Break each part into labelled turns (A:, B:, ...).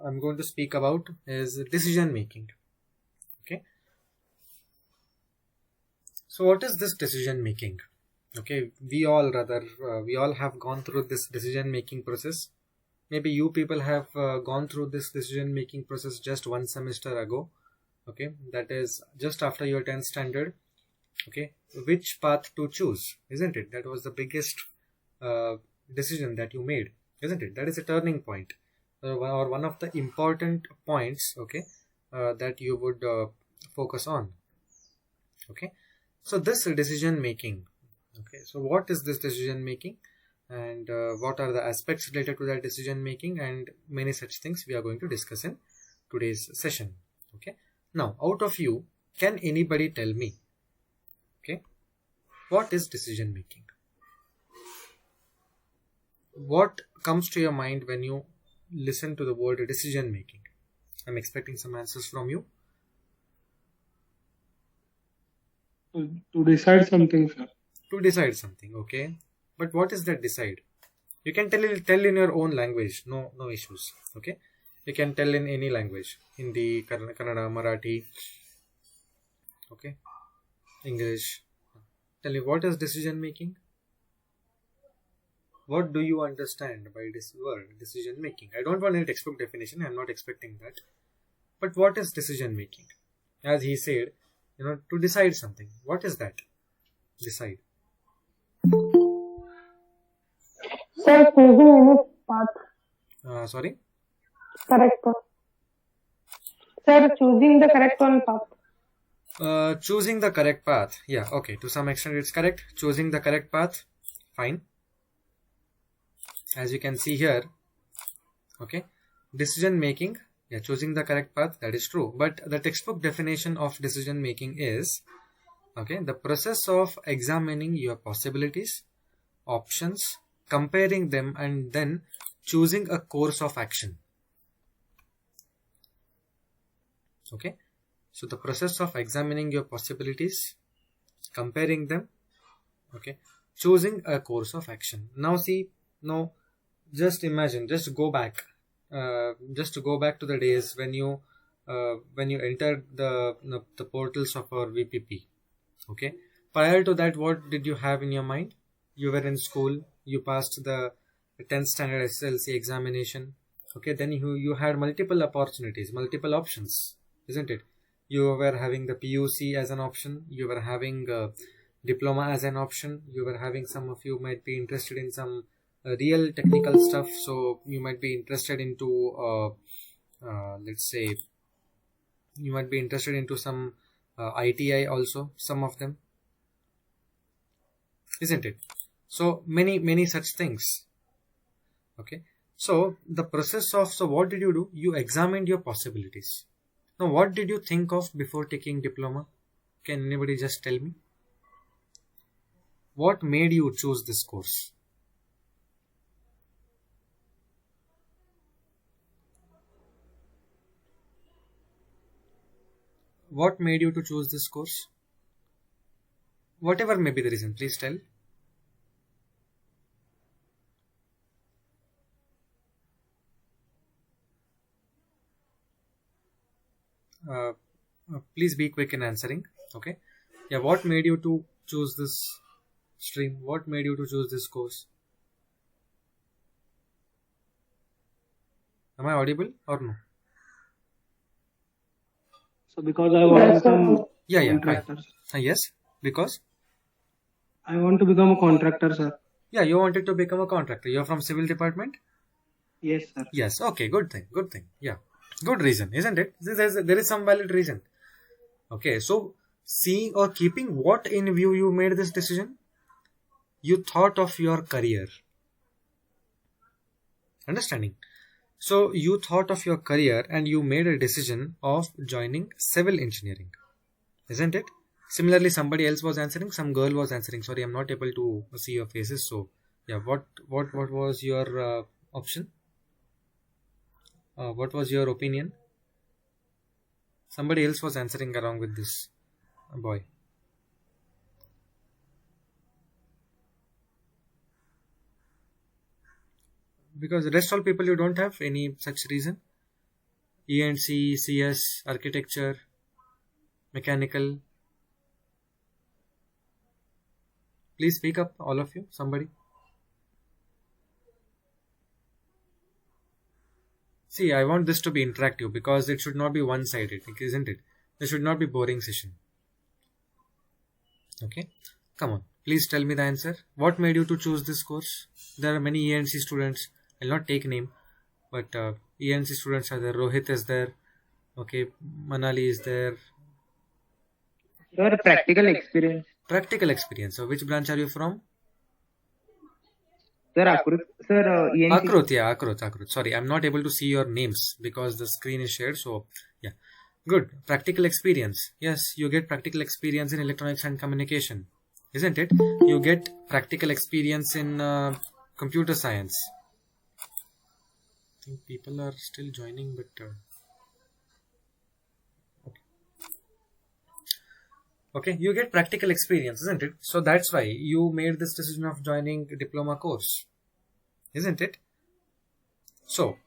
A: I'm going to speak about is decision making. Okay. So what is this decision making? Okay, we all have gone through this decision making process. Maybe you people have gone through this decision making process just one semester ago. Okay, that is just after your 10th standard. Okay, which path to choose, isn't it? That was the biggest decision that you made, isn't it? That is a turning point, or one of the important points. Okay, that you would focus on. Okay, so this decision making. Okay, so what is this decision making, and what are the aspects related to that decision making, and many such things we are going to discuss in today's session. Okay, now out of you, can anybody tell me, okay, what is decision making? What comes to your mind when you listen to the word decision making? I'm expecting some answers from you.
B: To decide something, sir.
A: To decide something, okay. But what is that decide? You can tell in your own language, no issues. Okay, you can tell in any language: Hindi, Kannada, Marathi, okay, English. Tell me, what is decision making? What do you understand by this word decision making? I don't want any textbook definition. I'm not expecting that. But what is decision making? As he said, to decide something. What is that? Decide.
C: Sir, choosing any path.
A: Sorry?
C: Correct one. Sir, choosing the correct one path.
A: Choosing the correct path. Yeah, okay. To some extent it's correct. Choosing the correct path. Fine. As you can see here. Okay. Decision making. Yeah, choosing the correct path. That is true. But the textbook definition of decision making is, okay, the process of examining your possibilities, options, comparing them, and then choosing a course of action. Okay, so the process of examining your possibilities, comparing them, okay, choosing a course of action. Now just imagine, just go back to the days when you entered the portals of our VPP. Okay, prior to that, what did you have in your mind? You were in school, you passed the 10th standard SLC examination. Okay, then you had multiple opportunities, multiple options, isn't it? You were having the PUC as an option, you were having diploma as an option, you were having, some of you might be interested in some real technical stuff, so you might be interested into let's say you might be interested into some ITI also, some of them, isn't it? So many such things. Okay, so the process of, so what did you do? You examined your possibilities. Now what did you think of before taking diploma? Can anybody just tell me? What made you choose this course? What made you to choose this course? Whatever may be the reason, please tell. Please be quick in answering. Okay, yeah, what made you to choose this stream? What made you to choose this course? Am I audible or no?
B: So because I want to become
A: contractor. Yes, because
B: I want to become a contractor, sir.
A: Yeah, you wanted to become a contractor. You're from civil department?
B: Yes, sir.
A: Yes, okay, good thing. Yeah, good reason, isn't it? There is some valid reason. Okay, so seeing or keeping what in view you made this decision? You thought of your career. Understanding? So you thought of your career and you made a decision of joining civil engineering, isn't it? Similarly, somebody else was answering, some girl was answering. Sorry, I'm not able to see your faces. So yeah, what was your option? What was your opinion? Somebody else was answering along with this boy. Because the rest all people, you don't have any such reason. E&C, CS, architecture, mechanical? Please speak up, all of you, somebody. See, I want this to be interactive because it should not be one-sided, isn't it? There should not be boring session. Okay, come on. Please tell me the answer. What made you to choose this course? There are many E&C students. I'll not take name, but E&C students are there. Rohit is there. Okay, Manali is there.
D: Sir, practical experience.
A: Practical experience. So, which branch are you from?
D: Sir, Akrut. Sir, ENC.
A: Akrut, yeah, Akrut. Sorry, I'm not able to see your names because the screen is shared. So, yeah, good. Practical experience. Yes, you get practical experience in electronics and communication, isn't it? You get practical experience in computer science. I think people are still joining, but okay, you get practical experience, isn't it? So that's why you made this decision of joining a diploma course, isn't it? So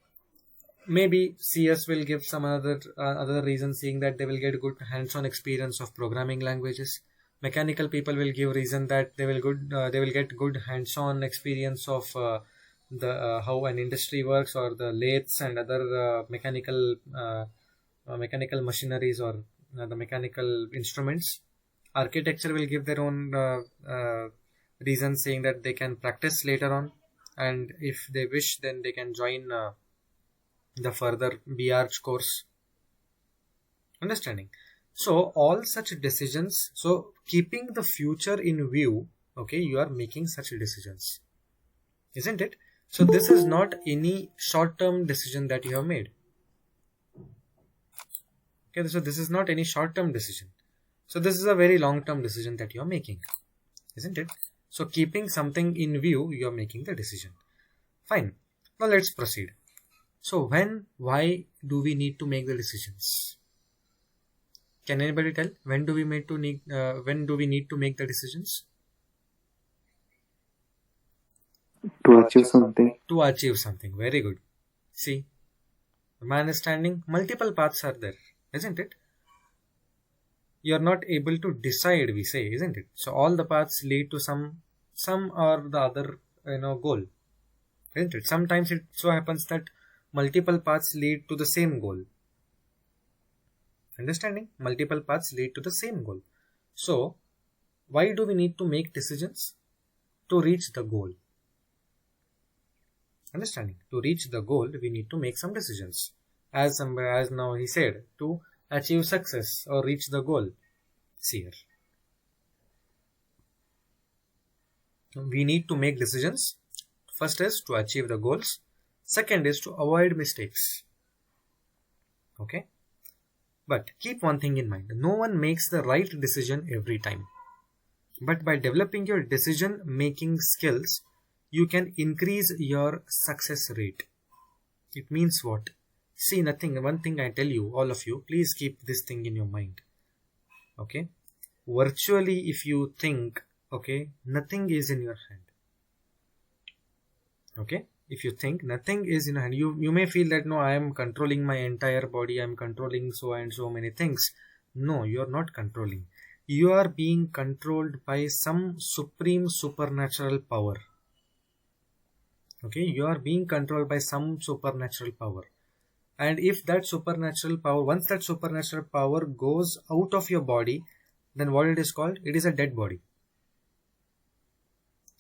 A: maybe CS will give some other reason, saying that they will get good hands-on experience of programming languages. Mechanical people will give reason that they will get good hands-on experience of how an industry works, or the lathes and other mechanical machineries, or the mechanical instruments. Architecture will give their own reasons, saying that they can practice later on, and if they wish, then they can join the further BArch course. Understanding? So all such decisions, so keeping the future in view, okay, you are making such decisions, isn't it? So this is not any short-term decision that you have made. Okay, so this is not any short-term decision. So this is a very long-term decision that you are making, isn't it? So keeping something in view, you are making the decision. Fine. Now let's proceed. So why do we need to make the decisions? Can anybody tell when do we need to make the decisions?
E: To achieve something.
A: To achieve something. Very good. See, my understanding, multiple paths are there, isn't it? You are not able to decide, we say, isn't it? So all the paths lead to some or the other, goal, isn't it? Sometimes it so happens that multiple paths lead to the same goal. Understanding? Multiple paths lead to the same goal. So why do we need to make decisions? To reach the goal. Understanding? To reach the goal, we need to make some decisions. As now he said, to achieve success or reach the goal. See here. We need to make decisions. First is to achieve the goals. Second is to avoid mistakes. Okay? But keep one thing in mind. No one makes the right decision every time. But by developing your decision making skills, you can increase your success rate. It means what? See, nothing. One thing I tell you, all of you, please keep this thing in your mind. Okay? Virtually, if you think, okay, nothing is in your hand. Okay? If you think nothing is in your hand, you may feel that, no, I am controlling my entire body, I am controlling so and so many things. No, you are not controlling. You are being controlled by some supreme supernatural power. Okay? You are being controlled by some supernatural power. And if that supernatural power, once that supernatural power goes out of your body, then what it is called? It is a dead body.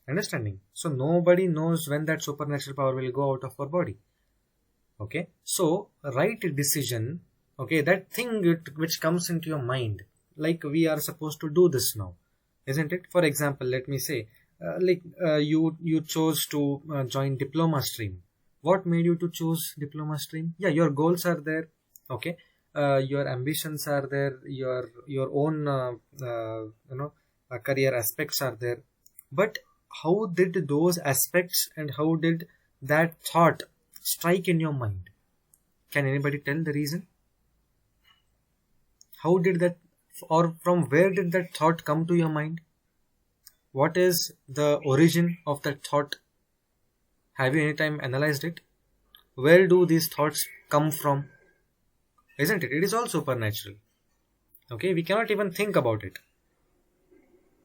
A: Understanding? So nobody knows when that supernatural power will go out of our body. Okay? So right decision, okay, that thing which comes into your mind, like we are supposed to do this now, isn't it? For example, let me say, you chose to join diploma stream. What made you to choose diploma stream? Yeah, your goals are there. Okay, your ambitions are there. Your own career aspects are there. But how did those aspects and how did that thought strike in your mind? Can anybody tell the reason? How did that, or from where did that thought come to your mind? What is the origin of that thought? Have you any time analyzed it? Where do these thoughts come from? isn't it? It is all supernatural. Okay, we cannot even think about it.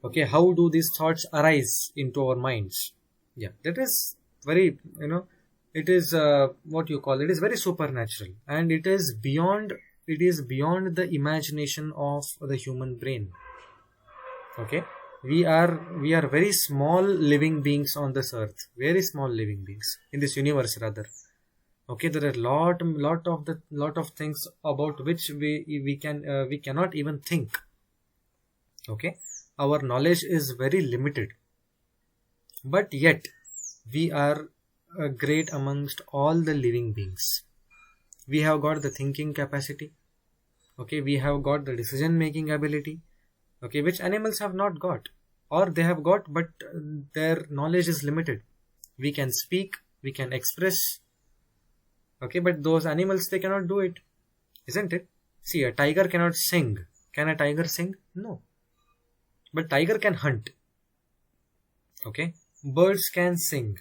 A: Okay, how do these thoughts arise into our minds? Yeah, that is very, it is what you call, it is very supernatural, and it is beyond the imagination of the human brain. Okay, we are very small living beings on this earth, very small living beings in this universe rather. Okay, there are lot of things about which we cannot even think. Okay, our knowledge is very limited, but yet we are great amongst all the living beings. We have got the thinking capacity. Okay, we have got the decision making ability. Okay, which animals have not got, or they have got, but their knowledge is limited. We can speak, we can express. Okay, but those animals, they cannot do it, isn't it? See, a tiger cannot sing. Can a tiger sing? No. But tiger can hunt. Okay, birds can sing.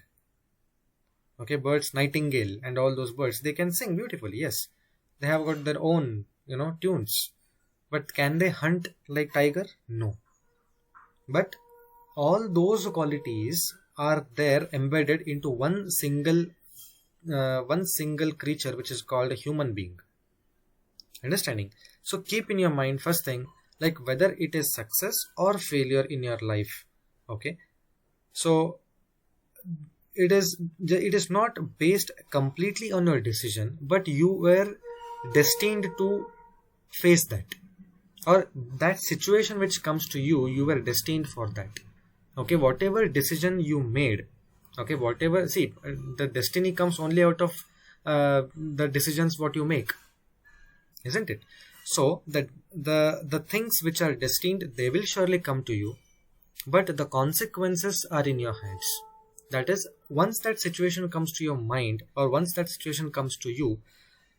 A: Okay, birds, nightingale and all those birds, they can sing beautifully. Yes, they have got their own, tunes. But can they hunt like tiger? No. But all those qualities are there embedded into one single creature, which is called a human being. Understanding? So keep in your mind, first thing, like whether it is success or failure in your life. Okay, so it is not based completely on your decision, but you were destined to face that, or that situation which comes to you, you were destined for that. Okay, whatever decision you made, okay, the destiny comes only out of the decisions what you make, isn't it? So that the things which are destined, they will surely come to you, but the consequences are in your hands. That is, once that situation comes to your mind, or once that situation comes to you,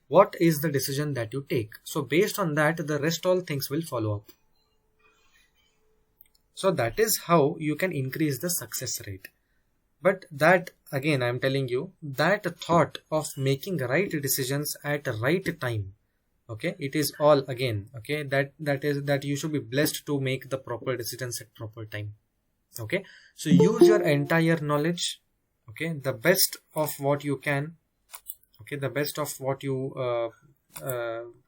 A: what is the decision that you take? So based on that, the rest all things will follow up. So that is how you can increase the success rate. But that, again, I am telling you, that thought of making right decisions at the right time, okay, it is all, again, okay, that you should be blessed to make the proper decisions at proper time. Okay, so use your entire knowledge, okay, the best of what you can, okay, the best of what you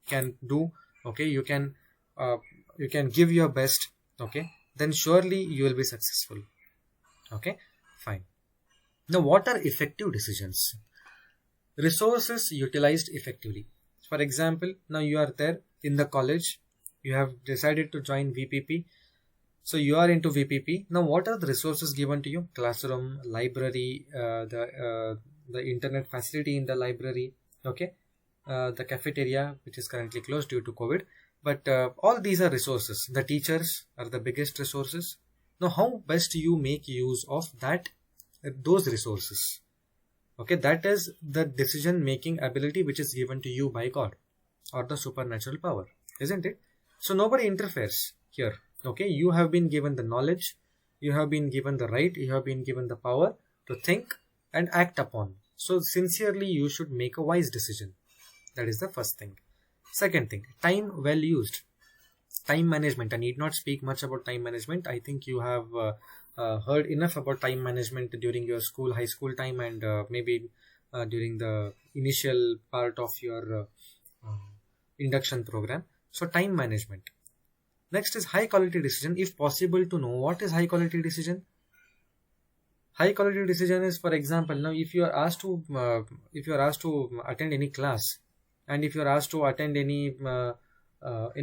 A: can do. Okay, you can give your best. Okay, then surely you will be successful. Okay, fine. Now, what are effective decisions? Resources utilized effectively. For example, now you are there in the college, you have decided to join VPP. So you are into VPP. Now, what are the resources given to you? Classroom, library, the internet facility in the library. Okay, the cafeteria, which is currently closed due to COVID. But all these are resources. The teachers are the biggest resources. Now, how best you make use of those resources? Okay, that is the decision making ability which is given to you by God, or the supernatural power, isn't it? So nobody interferes here. Okay, you have been given the knowledge, you have been given the right, you have been given the power to think and act upon. So sincerely, you should make a wise decision. That is the first thing. Second thing, time well used. Time management. I need not speak much about time management. I think you have heard enough about time management during your school, high school time, and maybe during the initial part of your induction program. So time management. Next is high quality decision. If possible to know, what is high quality decision? High quality decision is, for example, now if you are asked to attend any class, and if you are asked to attend any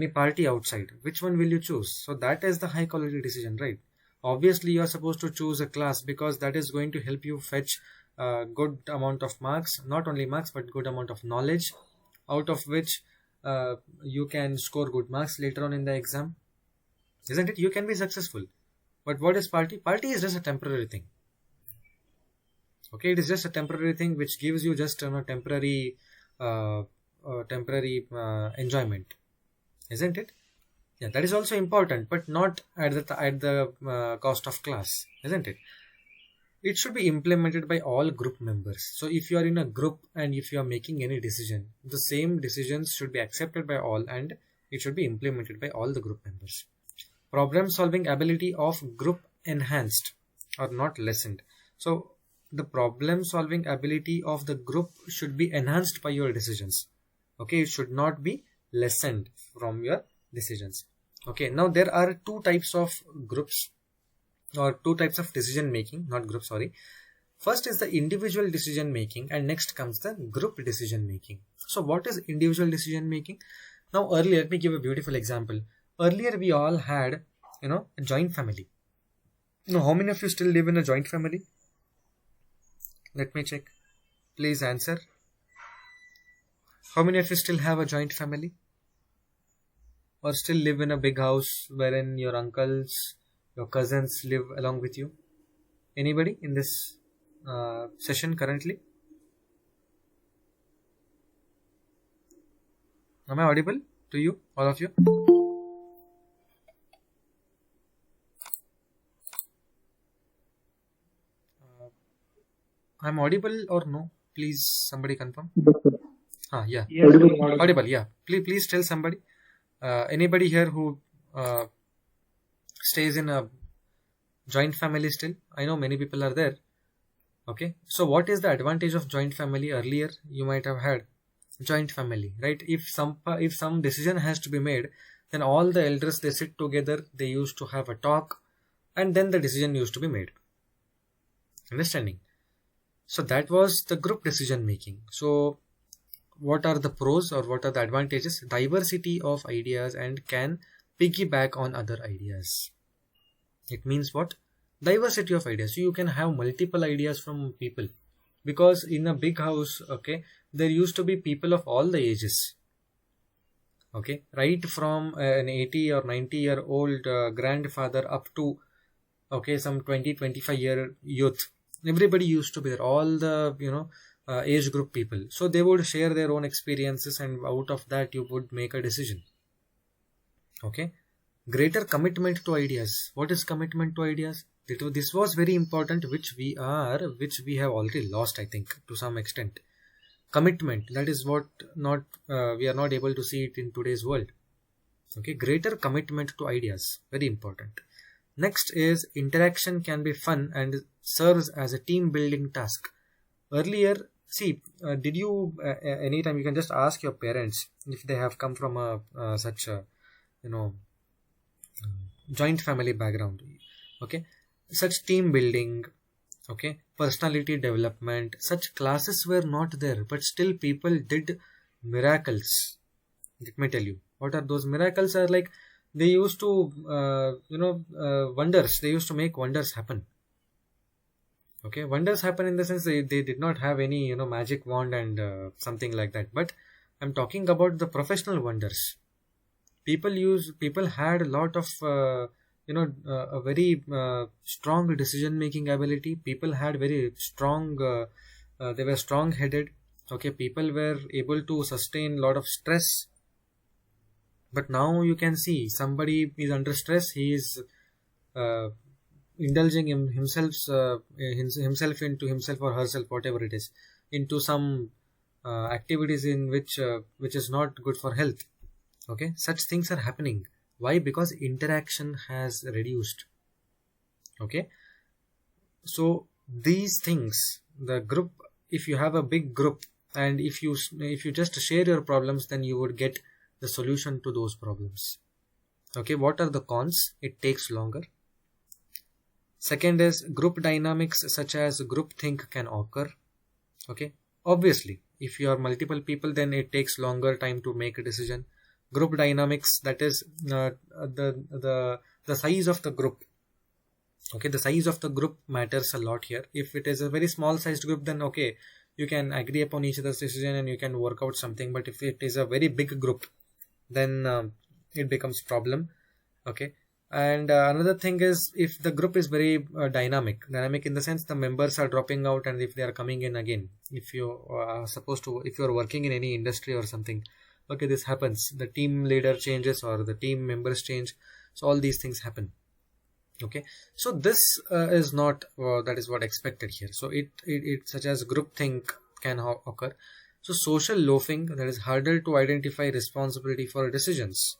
A: party outside, which one will you choose? So that is the high quality decision, right? Obviously, you are supposed to choose a class because that is going to help you fetch a good amount of marks, not only marks but good amount of knowledge, out of which you can score good marks later on in the exam, isn't it? You can be successful. But what is party? Party is just a temporary thing. Okay, it is just a temporary thing which gives you just temporary enjoyment, isn't it? Yeah, that is also important, but not at the cost of class, isn't it? it should be implemented by all group members. So if you are in a group and if you are making any decision, the same decisions should be accepted by all and it should be implemented by all the group members. Problem solving ability of group enhanced or not lessened. So the problem solving ability of the group should be enhanced by your decisions. Okay, it should not be lessened from your decisions. Okay, now there are two types of groups or two types of decision making, not group, sorry. First is the individual decision making and next comes the group decision making. So what is individual decision making? Now earlier, let me give a beautiful example. Earlier we all had, a joint family. Now how many of you still live in a joint family? Let me check. Please answer. How many of you still have a joint family? Or still live in a big house wherein your uncles, your cousins live along with you? Anybody in this session currently? Am I audible to you, all of you? I'm audible or no? Please, somebody confirm. Yeah.
B: Yes,
A: Audible, yeah. Please tell somebody. Anybody here who stays in a joint family still? I know many people are there. Okay. So what is the advantage of joint family? Earlier you might have had joint family, right? If some decision has to be made, then all the elders, they sit together, they used to have a talk and then the decision used to be made. Understanding? So that was the group decision making. So what are the pros or what are the advantages? Diversity of ideas and can piggyback on other ideas. It means what? Diversity of ideas. So you can have multiple ideas from people, because in a big house, okay, there used to be people of all the ages. Okay, right from an 80 or 90-year-old grandfather up to some 20-25 year youth. Everybody used to be there, all the age group people. So they would share their own experiences and out of that you would make a decision. Okay, greater commitment to ideas. What is commitment to ideas? This was very important, which we have already lost, I think, to some extent. Commitment, that is what we are not able to see it in today's world. Okay, greater commitment to ideas, very important. Next is interaction can be fun and serves as a team building task. Earlier, see, did you anytime you can just ask your parents if they have come from such a joint family background. Okay, such team building, okay, personality development, such classes were not there, but still people did miracles. Let me tell you what are those miracles. Are like they used to wonders. They used to make wonders happen. Okay, wonders happen in the sense they did not have any magic wand and something like that, but I'm talking about the professional wonders. People had a lot of a very strong decision making ability. People had very strong they were strong headed. Okay, people were able to sustain a lot of stress. But now you can see somebody is under stress, he is indulging himself or herself, whatever it is, into some activities in which is not good for health. Okay, such things are happening. Why? Because interaction has reduced. Okay, so these things, the group, if you have a big group and if you just share your problems, then you would get the solution to those problems. Okay, what are the cons? It takes longer. Second is group dynamics such as groupthink can occur. Okay, obviously if you are multiple people, then it takes longer time to make a decision. Group dynamics, that is the size of the group. Okay, the size of the group matters a lot here. If it is a very small sized group, then okay, you can agree upon each other's decision and you can work out something. But if it is a very big group, then it becomes problem. Okay, and another thing is if the group is very dynamic in the sense the members are dropping out and if they are coming in again. If you are if you are working in any industry or something, okay, this happens. The team leader changes or the team members change. So all these things happen. Okay, so this is not that is what expected here. So it such as groupthink can occur. So social loafing, that is harder to identify responsibility for decisions.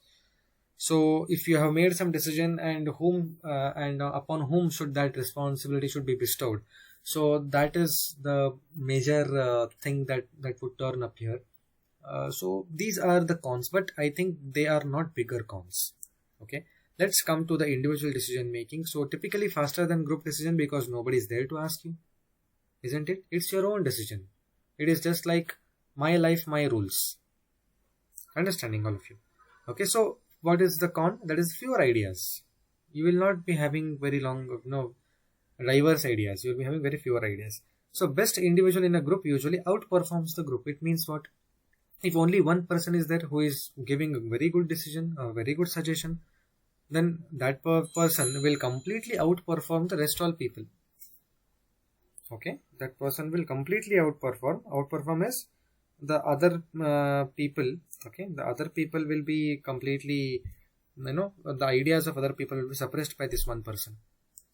A: So if you have made some decision and upon whom should that responsibility should be bestowed, so that is the major thing that would turn up here. So these are the cons, but I think they are not bigger cons. Okay, let's come to the individual decision making. So typically faster than group decision because nobody is there to ask you, isn't it? It's your own decision. It is just like my life, my rules. Understanding, all of you? Okay, so what is the con? That is fewer ideas. You will not be having very long, diverse ideas. You will be having very fewer ideas. So best individual in a group usually outperforms the group. It means what? If only one person is there who is giving a very good decision, a very good suggestion, then that person will completely outperform the rest all people. Okay, that person will completely outperform. Outperform is the other people. Okay, the other people will be completely, the ideas of other people will be suppressed by this one person.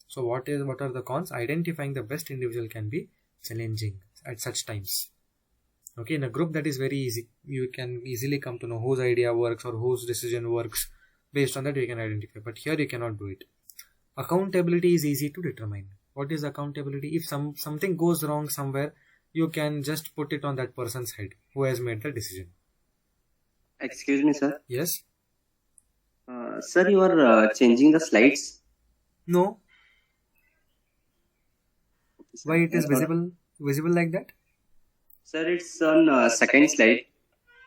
A: So what are the cons? Identifying the best individual can be challenging at such times. Okay, in a group that is very easy. You can easily come to know whose idea works or whose decision works. Based on that you can identify. But here you cannot do it. Accountability is easy to determine. What is accountability? If something goes wrong somewhere, you can just put it on that person's head who has made the decision.
F: Excuse me, sir.
A: Yes?
F: Sir, you are changing the slides.
A: No. Why it is visible like that?
F: Sir, it's on second slide.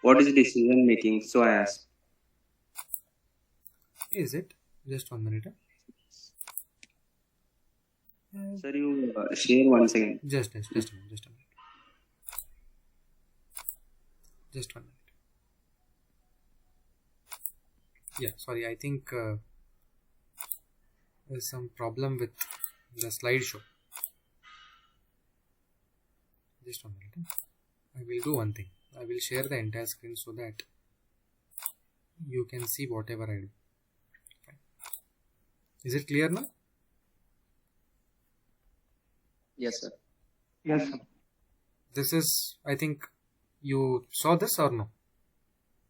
F: What is decision making? So I asked.
A: Is it? Just 1 minute.
F: Sir, you share once again.
A: Just a minute. Just 1 minute. Yeah, sorry. I think there's some problem with the slideshow. Just 1 minute. I will do one thing. I will share the entire screen so that you can see whatever I do. Fine. Is it clear now?
F: Yes, sir.
B: Yes, sir.
A: This is, I think, you saw this or no?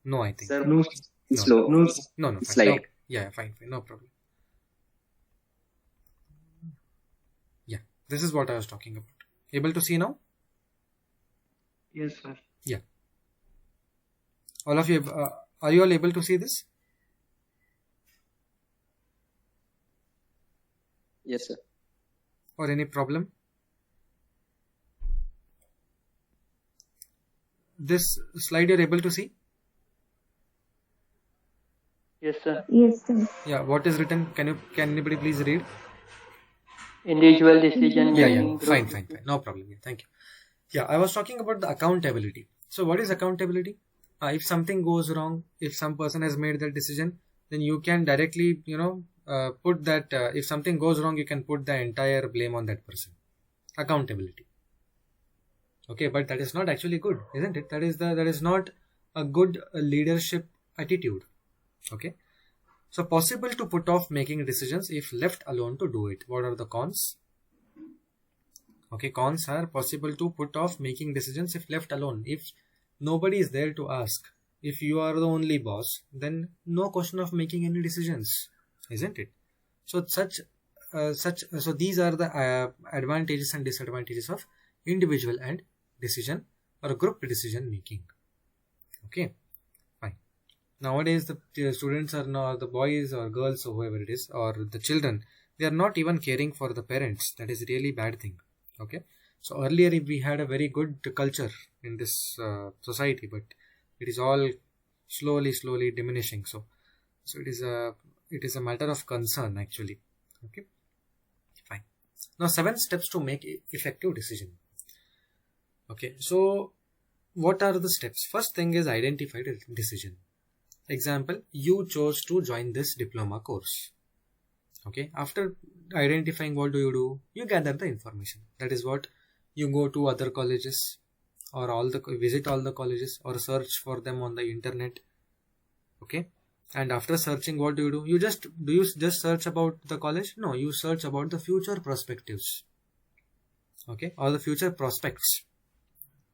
A: No, I think.
F: Sir,
B: No,
F: slow.
B: no,
A: No, fine.
F: Slide.
A: No. Yeah, fine, no problem. Yeah, this is what I was talking about. Able to see now?
B: yes, sir.
A: Yeah. All of you, are you all able to see this?
F: Yes, sir.
A: Or any problem? This slide you're able to see?
B: Yes, sir.
C: Yes, sir.
A: Yeah, what is written? Can anybody please read?
B: Individual decision
A: Yeah, fine. No problem. Yeah, thank you. Yeah, I was talking about the accountability. So what is accountability? If something goes wrong, if some person has made that decision, then you can directly, put that, if something goes wrong, you can put the entire blame on that person. Accountability. Okay, but that is not actually good, isn't it? That is not a good leadership attitude. Okay. So possible to put off making decisions if left alone to do it. What are the cons? Okay, cons are possible to put off making decisions if left alone. If nobody is there to ask, if you are the only boss, then no question of making any decisions, isn't it? So so these are the advantages and disadvantages of individual and decision or group decision making. Okay, fine. Nowadays the students are not, the boys or girls or whoever it is, or the children, they are not even caring for the parents. That is really bad thing. Okay, so earlier we had a very good culture in this society, but it is all slowly diminishing. So it is a matter of concern actually. Okay, fine. Now 7 steps to make effective decision. Okay, so what are the steps? First thing is identify the decision. Example, you chose to join this diploma course. Okay, after identifying, what do? You gather the information. That is what you go to other colleges or visit all the colleges or search for them on the internet. Okay, And after searching, what do? You just search about the college? No, you search about the future perspectives. Okay, or the future prospects.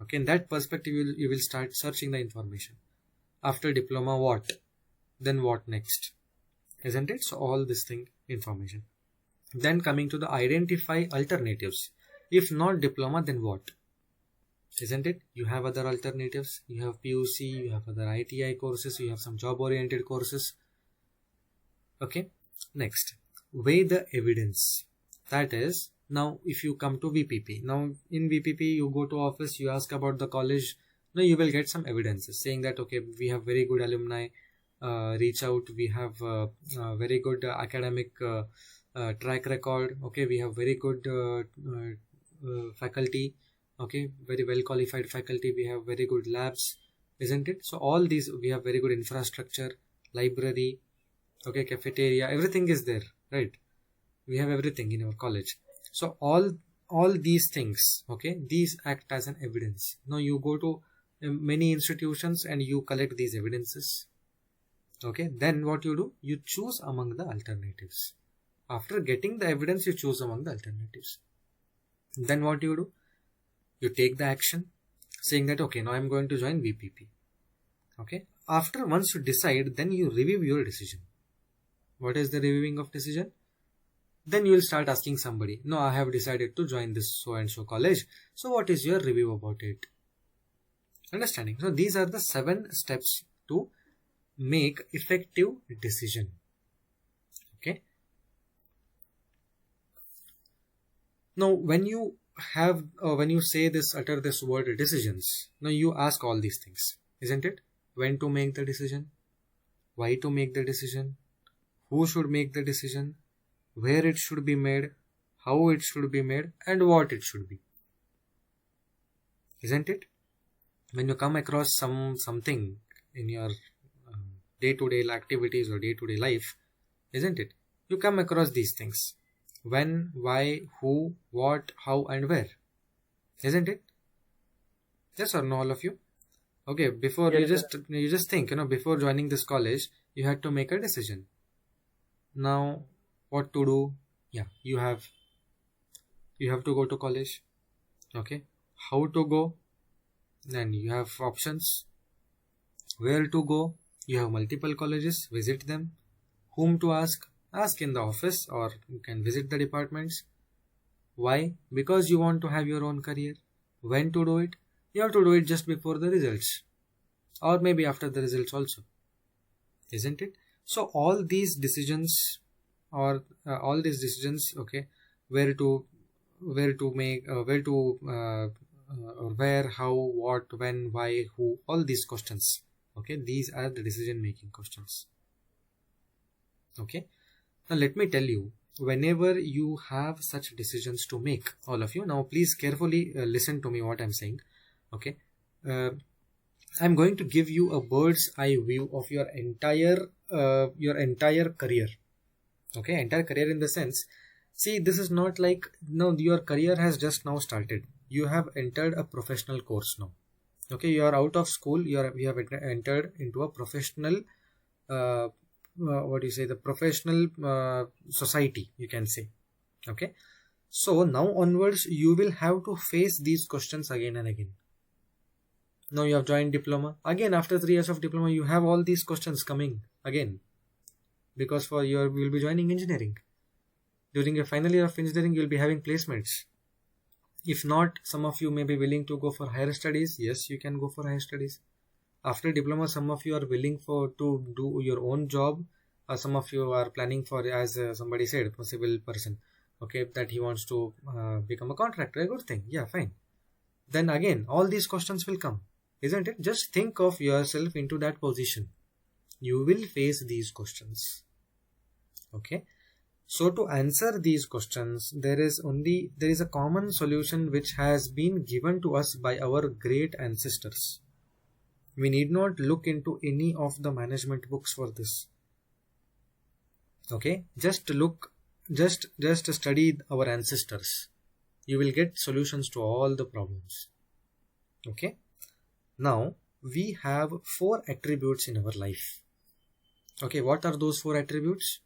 A: Okay, in that perspective, you will start searching the information. After diploma, what? Then what next? Isn't it? So all this thing, information. Then coming to the identify alternatives. If not diploma, then what? Isn't it? You have other alternatives. You have PUC, you have other ITI courses, you have some job oriented courses. Okay. Next, weigh the evidence. That is, now if you come to VPP, now in VPP you go to office, you ask about the college. Now you will get some evidences saying that okay, we have very good alumni. Reach out. We have very good academic track record. Okay, we have very good faculty. Okay, very well qualified faculty. We have very good labs, isn't it? So all these, we have very good infrastructure, library, okay, cafeteria, everything is there, right? We have everything in our college. So all these things, okay, these act as an evidence. Now you go to many institutions and you collect these evidences. Okay, then what you do? You choose among the alternatives. After getting the evidence, you choose among the alternatives. Then what you do? You take the action saying that okay, now I'm going to join VPP. Okay, after once you decide, then you review your decision. What is the reviewing of decision? Then you will start asking somebody, no, I have decided to join this so and so college. So what is your review about it? Understanding? So these are the 7 steps to make effective decision. Okay. Now when you have when you say this, utter this word decisions, now you ask all these things, isn't it? When to make the decision, why to make the decision, who should make the decision, where it should be made, how it should be made, and what it should be, isn't it? When you come across something in your day-to-day activities or day-to-day life, isn't it? You come across these things. When, why, who, what, how, and where. Isn't it? Yes or no, all of you? Okay, before you just think, before joining this college, you had to make a decision. Now, what to do? Yeah, you have to go to college. Okay, how to go? Then you have options. Where to go? You have multiple colleges, visit them. Whom to ask? Ask in the office, or you can visit the departments. Why? Because you want to have your own career. When to do it? You have to do it just before the results, or maybe after the results also, isn't it? So all these decisions, okay, where to make, where, how, what, when, why, who, all these questions. Okay, these are the decision making questions. Okay. Now let me tell you, whenever you have such decisions to make, all of you, now please carefully listen to me what I'm saying. Okay, I'm going to give you a bird's eye view of your entire career. Okay, entire career in the sense, see, this is not like, no, your career has just now started. You have entered a professional course now. Okay, you are out of school. You have entered into a professional the professional society, you can say. Okay, so now onwards you will have to face these questions again and again. Now you have joined diploma again. After 3 years of diploma, you have all these questions coming again, because you will be joining engineering. During your final year of engineering, you will be having placements. If not, some of you may be willing to go for higher studies. Yes, you can go for higher studies. After diploma, some of you are willing to do your own job. Some of you are planning for, as somebody said, a civil person, okay, that he wants to become a contractor. A good thing. Yeah, fine. Then again, all these questions will come, isn't it? Just think of yourself into that position. You will face these questions. Okay. So to answer these questions, there is a common solution which has been given to us by our great ancestors. We need not look into any of the management books for this. Okay, just study our ancestors. You will get solutions to all the problems. Okay, now we have 4 attributes in our life. Okay, what are those 4 attributes?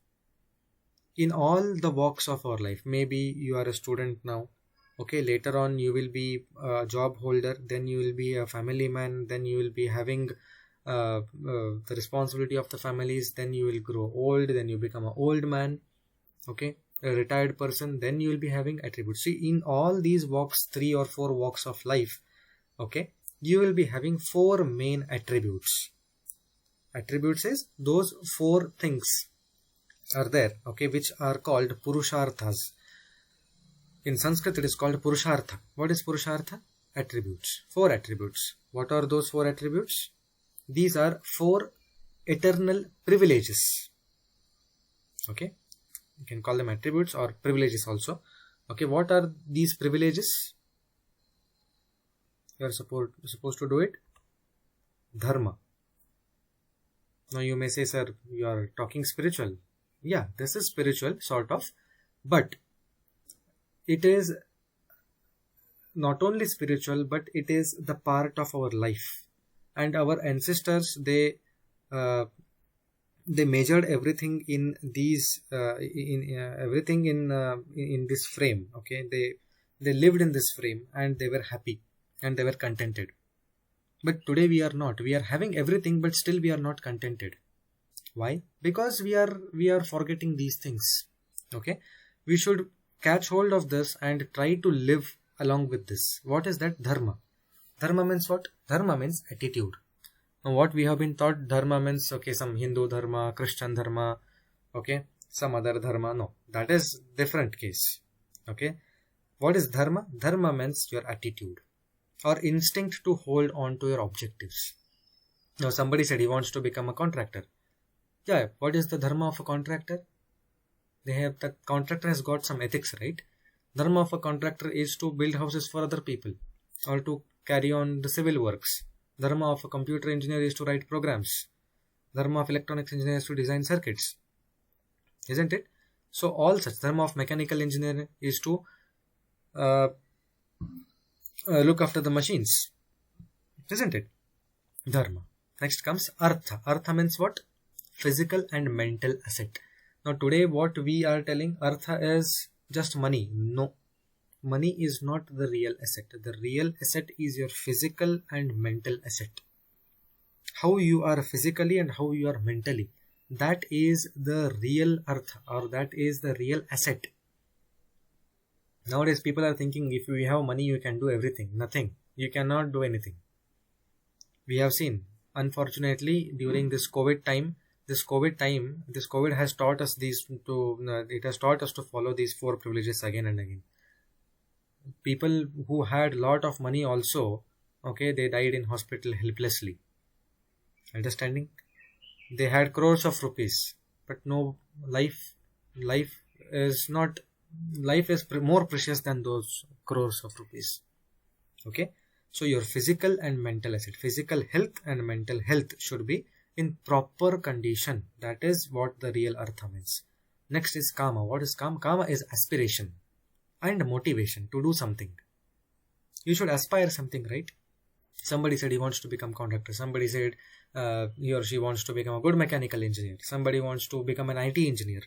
A: In all the walks of our life, maybe you are a student now, okay, later on you will be a job holder, then you will be a family man, then you will be having the responsibility of the families, then you will grow old, then you become an old man, okay, a retired person, then you will be having attributes. See, in all these walks, 3 or 4 walks of life, okay, you will be having 4 main attributes. Attributes is those 4 things are there, okay, which are called purusharthas. In Sanskrit it is called purushartha. What is purushartha? Attributes. 4 attributes. What are those 4 attributes? These are 4 eternal privileges. Okay, you can call them attributes or privileges also. Okay, what are these privileges? You are supposed to do it. Dharma. Now you may say, sir, you are talking spiritual. Yeah, this is spiritual, sort of, but it is not only spiritual, but it is the part of our life. And our ancestors, they measured everything in these, everything in this frame. Okay, they lived in this frame and they were happy and they were contented. But today we are not. We are having everything, but still we are not contented. Why? Because we are forgetting these things. Okay, we should catch hold of this and try to live along with this. What is that? Dharma. Dharma means what? Dharma means attitude. Now what we have been taught, dharma means, okay, some Hindu dharma, Christian dharma, okay, some other dharma. No, that is different case. Okay, what is dharma? Dharma means your attitude or instinct to hold on to your objectives. Now somebody said he wants to become a contractor. Yeah, what is the dharma of a contractor? The contractor has got some ethics, right? Dharma of a contractor is to build houses for other people or to carry on the civil works. Dharma of a computer engineer is to write programs. Dharma of electronics engineer is to design circuits. Isn't it? So all such. Dharma of mechanical engineer is to look after the machines. Isn't it? Dharma. Next comes artha. Artha means what? Physical and mental asset. Now today what we are telling, artha is just money. No, money is not the real asset. The real asset is your physical and mental asset. How you are physically and how you are mentally, that is the real artha, or that is the real asset. Nowadays people are thinking if you have money you can do everything. Nothing. You cannot do anything. We have seen, unfortunately, during this COVID time, this COVID has taught us it has taught us to follow these 4 privileges again and again. People who had lot of money also, okay, they died in hospital helplessly. Understanding? They had crores of rupees, but no, life is more precious than those crores of rupees. Okay, so your physical and mental asset, physical health and mental health should be in proper condition. That is what the real artha means. Next is kama. What is kama? Kama is aspiration and motivation to do something. You should aspire something, right? Somebody said he wants to become contractor. Somebody said he or she wants to become a good mechanical engineer. Somebody wants to become an IT engineer.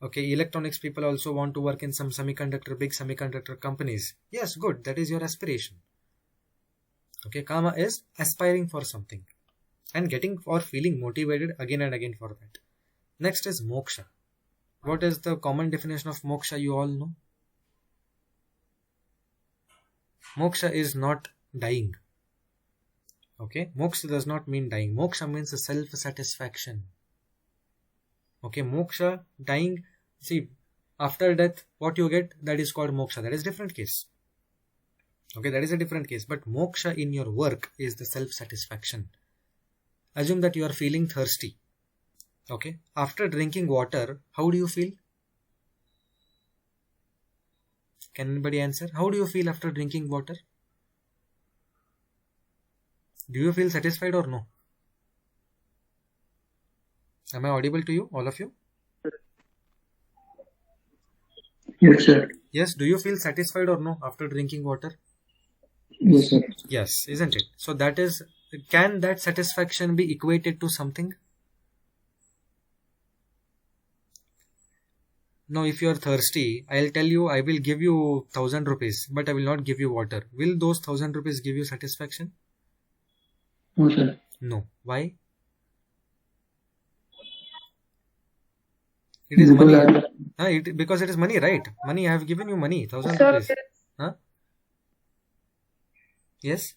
A: Okay, electronics people also want to work in some big semiconductor companies. Yes, good. That is your aspiration. Okay, kama is aspiring for something and getting or feeling motivated again and again for that. Next is moksha. What is the common definition of moksha? You all know. Moksha is not dying. Okay, moksha does not mean dying. Moksha means self-satisfaction. Okay, moksha, dying. See, after death, what you get, that is called moksha. That is different case. Okay, that is a different case. But moksha in your work is the self-satisfaction. Assume that you are feeling thirsty. Okay, after drinking water, how do you feel? Can anybody answer? How do you feel after drinking water? Do you feel satisfied or no? Am I audible to you, all of you?
B: Yes, sir.
A: Yes, do you feel satisfied or no after drinking water?
B: Yes, sir.
A: Yes, isn't it? So that is, can that satisfaction be equated to something? Now if you are thirsty, I'll tell you I will give you 1,000 rupees, but I will not give you water. Will those 1,000 rupees give you satisfaction?
B: No, sir.
A: No. Why? It is money. Because it is money, right? Money, I have given you money, 1,000
C: Sir,
A: rupees. Huh? Yes?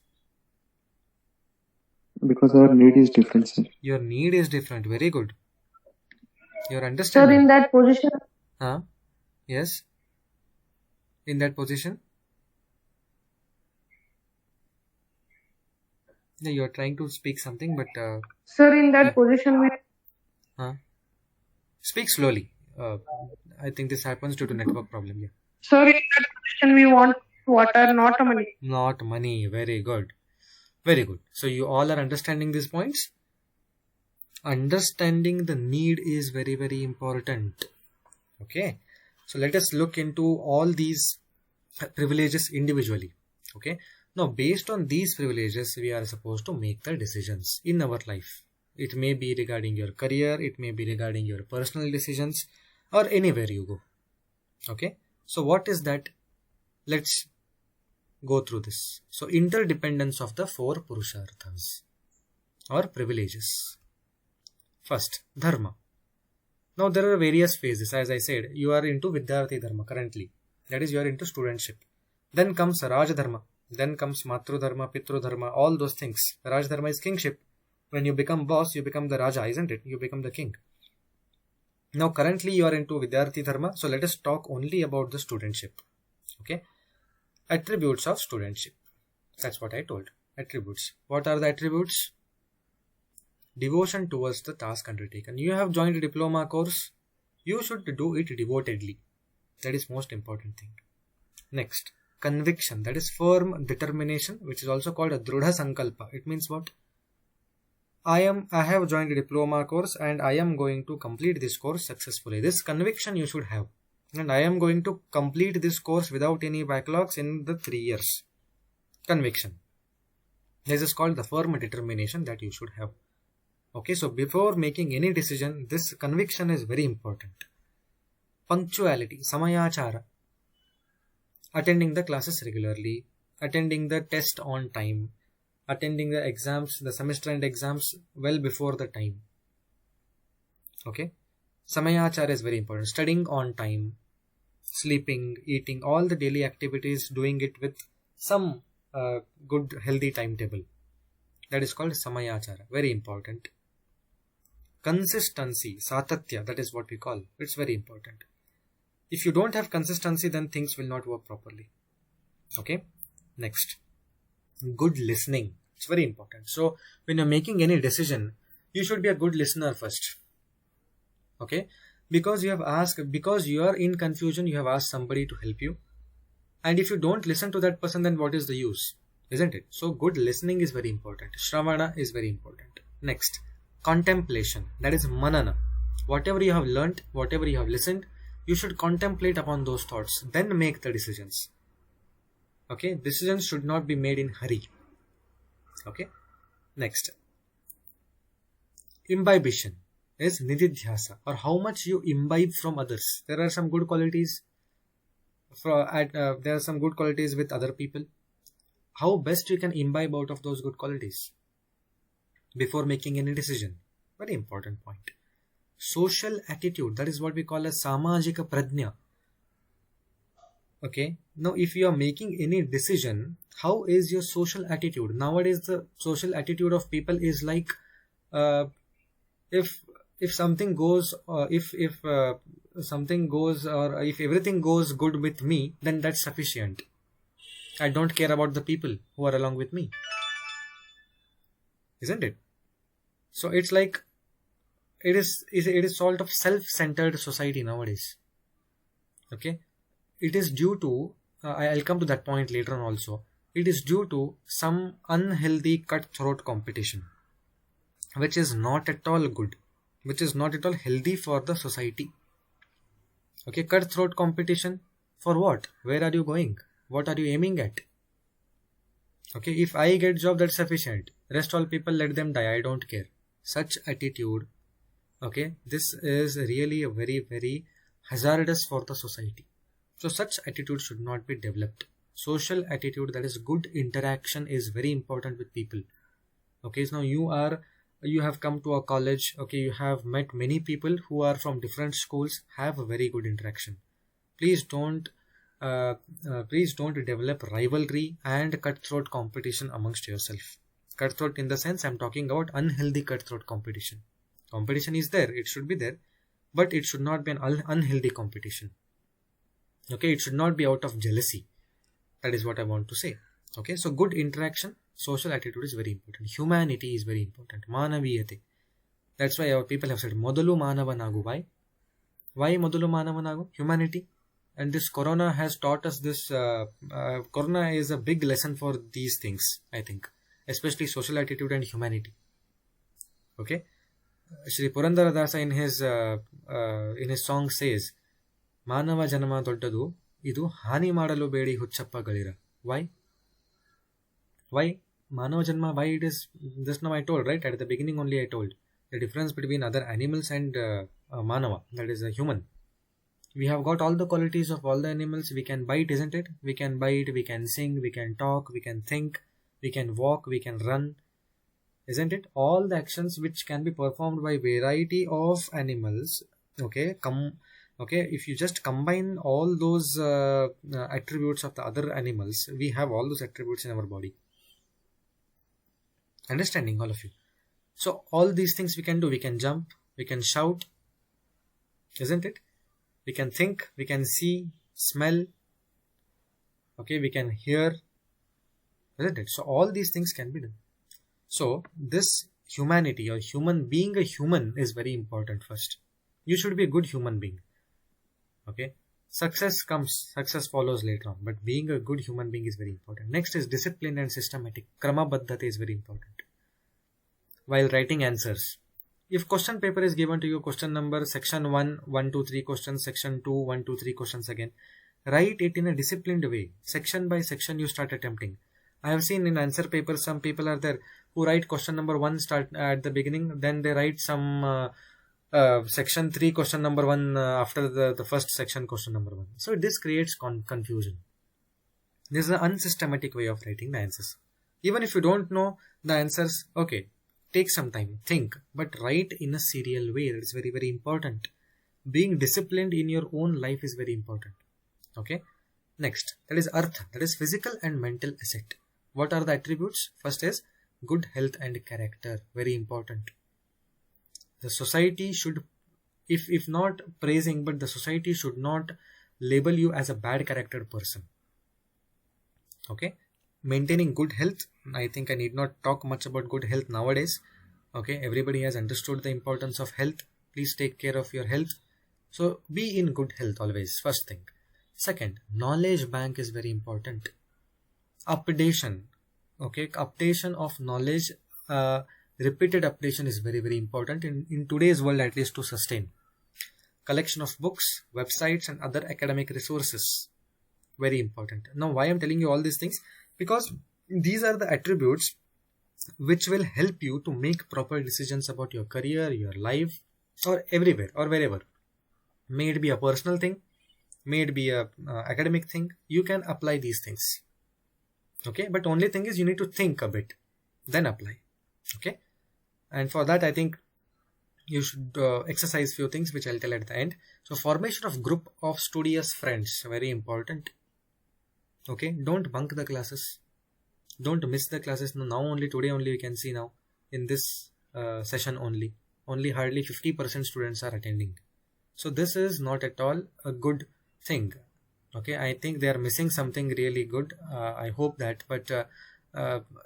E: Because our need is different, sir.
A: Your need is different. Very good. Your
C: sir,
A: understanding.
C: in that position,
A: Huh? Yes? In that position? Yeah, you are trying to speak something, but
C: sir, in that position,
A: speak slowly. I think this happens due to network problem. Yeah.
C: sir, in that position, we want water, not money.
A: Not money. Very good. Very good. So you all are understanding these points? Understanding the need is very, very important. Okay. So let us look into all these privileges individually. Okay. Now, based on these privileges, we are supposed to make the decisions in our life. It may be regarding your career, it may be regarding your personal decisions, or anywhere you go. Okay. So what is that? Let's go through this. So interdependence of the 4 purusharthas or privileges. First, dharma. Now there are various phases. As I said, you are into Vidyarthi Dharma currently. That is, you are into studentship. Then comes Raj Dharma. Then comes Matru Dharma, Pitru Dharma, all those things. Raj Dharma is kingship. When you become boss, you become the Raja, isn't it? You become the king. Now currently you are into Vidyarthi Dharma. So let us talk only about the studentship. Okay. Attributes of studentship. That's what I told. Attributes. What are the attributes? Devotion towards the task undertaken. You have joined a diploma course. You should do it devotedly. That is most important thing. Next, conviction. That is firm determination, which is also called a Drudha Sankalpa. It means what? I have joined a diploma course and I am going to complete this course successfully. This conviction you should have. And I am going to complete this course without any backlogs in the 3 years. Conviction. This is called the firm determination that you should have. Okay, so before making any decision, this conviction is very important. Punctuality, samayachara. Attending the classes regularly, attending the test on time, attending the exams, the semester end exams well before the time. Okay, samayachara is very important. Studying on time, sleeping, eating, all the daily activities, doing it with some good healthy timetable. That is called samayachara. Very important. Consistency, satatya, that is what we call. It's very important. If you don't have consistency, then things will not work properly. Okay. Next, good listening. It's very important. So when you're making any decision, you should be a good listener first. Okay. Because you are in confusion, you have asked somebody to help you. And if you don't listen to that person, then what is the use? Isn't it? So good listening is very important. Shravana is very important. Next, contemplation. That is manana. Whatever you have learnt, whatever you have listened, you should contemplate upon those thoughts. Then make the decisions. Okay. Decisions should not be made in hurry. Okay. Next, imbibition is nididhyasa, or how much you imbibe from others. There are some good qualities. There are some good qualities with other people. How best you can imbibe out of those good qualities before making any decision. Very important point. Social attitude. That is what we call as samajika prajna. Okay. Now, if you are making any decision, how is your social attitude? Nowadays, the social attitude of people is like, if something goes, if something goes, or if everything goes good with me, then that's sufficient. I don't care about the people who are along with me. Isn't it? So it's like, it is sort of self-centered society nowadays. Okay. It is due to, I'll come to that point later on also. It is due to some unhealthy cutthroat competition, which is not at all good, which is not at all healthy for the society. Okay, cutthroat competition for what? Where are you going? What are you aiming at? Okay, if I get job, that's sufficient. Rest all people, let them die. I don't care. Such attitude. Okay, this is really a very, very hazardous for the society. So such attitude should not be developed. Social attitude, that is good interaction, is very important with people. Okay, so now you have come to a college, okay, you have met many people who are from different schools. Have a very good interaction. Please don't develop rivalry and cutthroat competition amongst yourself. Cutthroat in the sense, I'm talking about unhealthy cutthroat competition. Competition is there, it should be there, but it should not be an unhealthy competition. Okay, it should not be out of jealousy. That is what I want to say. Okay, so good interaction, social attitude is very important. Humanity is very important. Manaviyate. That's why our people have said, Modalu Manavanagu. Why Modalu Manavanagu? Humanity. And this corona has taught us this. Corona is a big lesson for these things, I think. Especially social attitude and humanity. Okay. Shri Purandara Dasa in his song says, Manava Janama Doddadu, Idu Hani Madalu Bedi Huchappa Galira. Why? Manava Janma, why it is, just now I told, right? At the beginning only I told. The difference between other animals and Manava, that is a human. We have got all the qualities of all the animals. We can bite, isn't it? We can bite, we can sing, we can talk, we can think, we can walk, we can run. Isn't it? All the actions which can be performed by variety of animals. Okay, if you just combine all those attributes of the other animals, we have all those attributes in our body. Understanding, all of you? So all these things we can do. We can jump, we can shout, isn't it? We can think, we can see, smell, okay, we can hear, isn't it? So all these things can be done. So this humanity, or being a human, is very important first. You should be a good human being. Okay, success follows later on, but being a good human being is very important. Next is discipline and systematic. Kramabaddhata is very important. While writing answers, if question paper is given to you, question number, section 1, 1, 2, 3 questions, section 2, 1, 2, 3 questions again, write it in a disciplined way. Section by section you start attempting. I have seen in answer paper, some people are there who write question number 1 start at the beginning, then they write some section 3 question number 1 after the first section question number 1. So this creates confusion. This is an unsystematic way of writing the answers. Even if you don't know the answers, okay, take some time, think, but write in a serial way. That is very, very important. Being disciplined in your own life is very important. Okay. Next, that is artha, that is physical and mental asset. What are the attributes? First is good health and character. Very important. The society should, if not praising, but the society should not label you as a bad character person. Okay. Maintaining good health. I think I need not talk much about good health nowadays. Okay, everybody has understood the importance of health. Please take care of your health. So be in good health always, first thing. Second, knowledge bank is very important. Updation. Okay, updation of knowledge, repeated updation is very, very important in today's world, at least, to sustain. Collection of books, websites and other academic resources. Very important. Now, why I'm telling you all these things? Because these are the attributes which will help you to make proper decisions about your career, your life, or everywhere or wherever. May it be a personal thing, may it be a academic thing, you can apply these things. Okay, but only thing is you need to think a bit, then apply. Okay, and for that I think you should exercise few things which I'll tell at the end. So formation of group of studious friends, very important. Okay, don't bunk the classes, don't miss the classes. Now only today only we can see now in this session only hardly 50% students are attending. So this is not at all a good thing. Okay, I think they are missing something really good. I hope that, but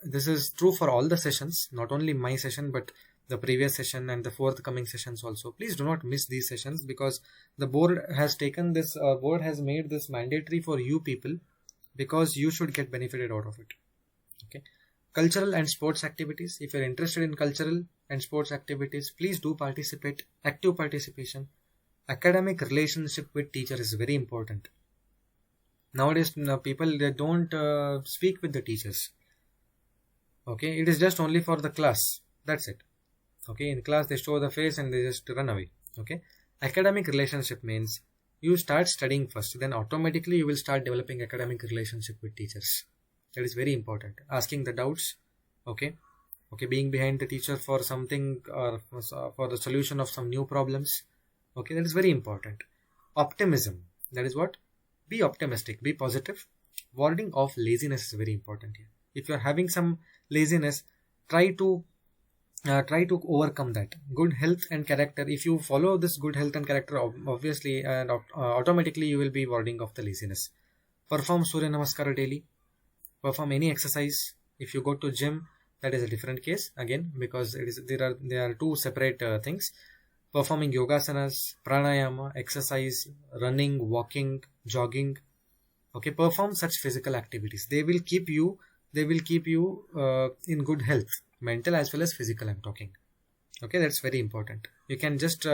A: this is true for all the sessions, not only my session but the previous session and the forthcoming sessions also. Please do not miss these sessions, because the board has taken this, board has made this mandatory for you people, because you should get benefited out of it. Okay, cultural and sports activities. If you're interested in cultural and sports activities, please do participate. Active participation. Academic relationship with teacher is very important. Nowadays, people, they don't speak with the teachers. Okay, it is just only for the class. That's it. Okay, in class they show the face and they just run away. Okay, academic relationship means you start studying first. Then automatically you will start developing academic relationship with teachers. That is very important. Asking the doubts, okay, being behind the teacher for something or for the solution of some new problems. Okay, that is very important. Optimism, that is what? Be optimistic, be positive. Warding off laziness is very important here. If you are having some laziness, try to overcome that. Good health and character, if you follow this good health and character, obviously and automatically you will be warding off the laziness. Perform Surya Namaskar daily. Perform any exercise. If you go to gym, that is a different case again, because there are two separate things. Performing yogasanas, pranayama, exercise, running, walking, jogging. Okay, perform such physical activities. They will keep you in good health, mental as well as physical, I'm talking. Okay, that's very important. You can just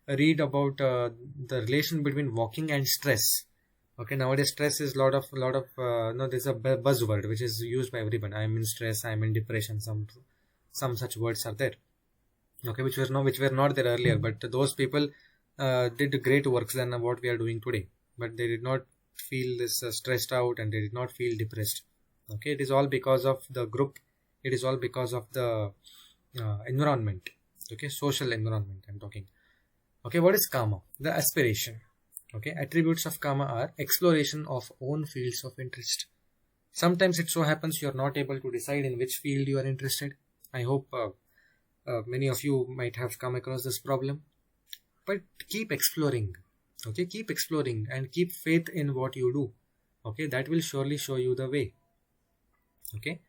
A: read about the relation between walking and stress. Okay, nowadays stress is lot of there's a buzzword which is used by everyone. I'm in stress, I'm in depression, some such words are there. Okay, which were not there earlier, but those people did great works than what we are doing today. But they did not feel this stressed out, and they did not feel depressed. Okay, it is all because of the group. It is all because of the environment. Okay, social environment I'm talking. Okay, what is karma? The aspiration. Okay, attributes of karma are exploration of own fields of interest. Sometimes it so happens you are not able to decide in which field you are interested. I hope many of you might have come across this problem. But keep exploring. Okay, keep exploring and keep faith in what you do. Okay, that will surely show you the way. Okay,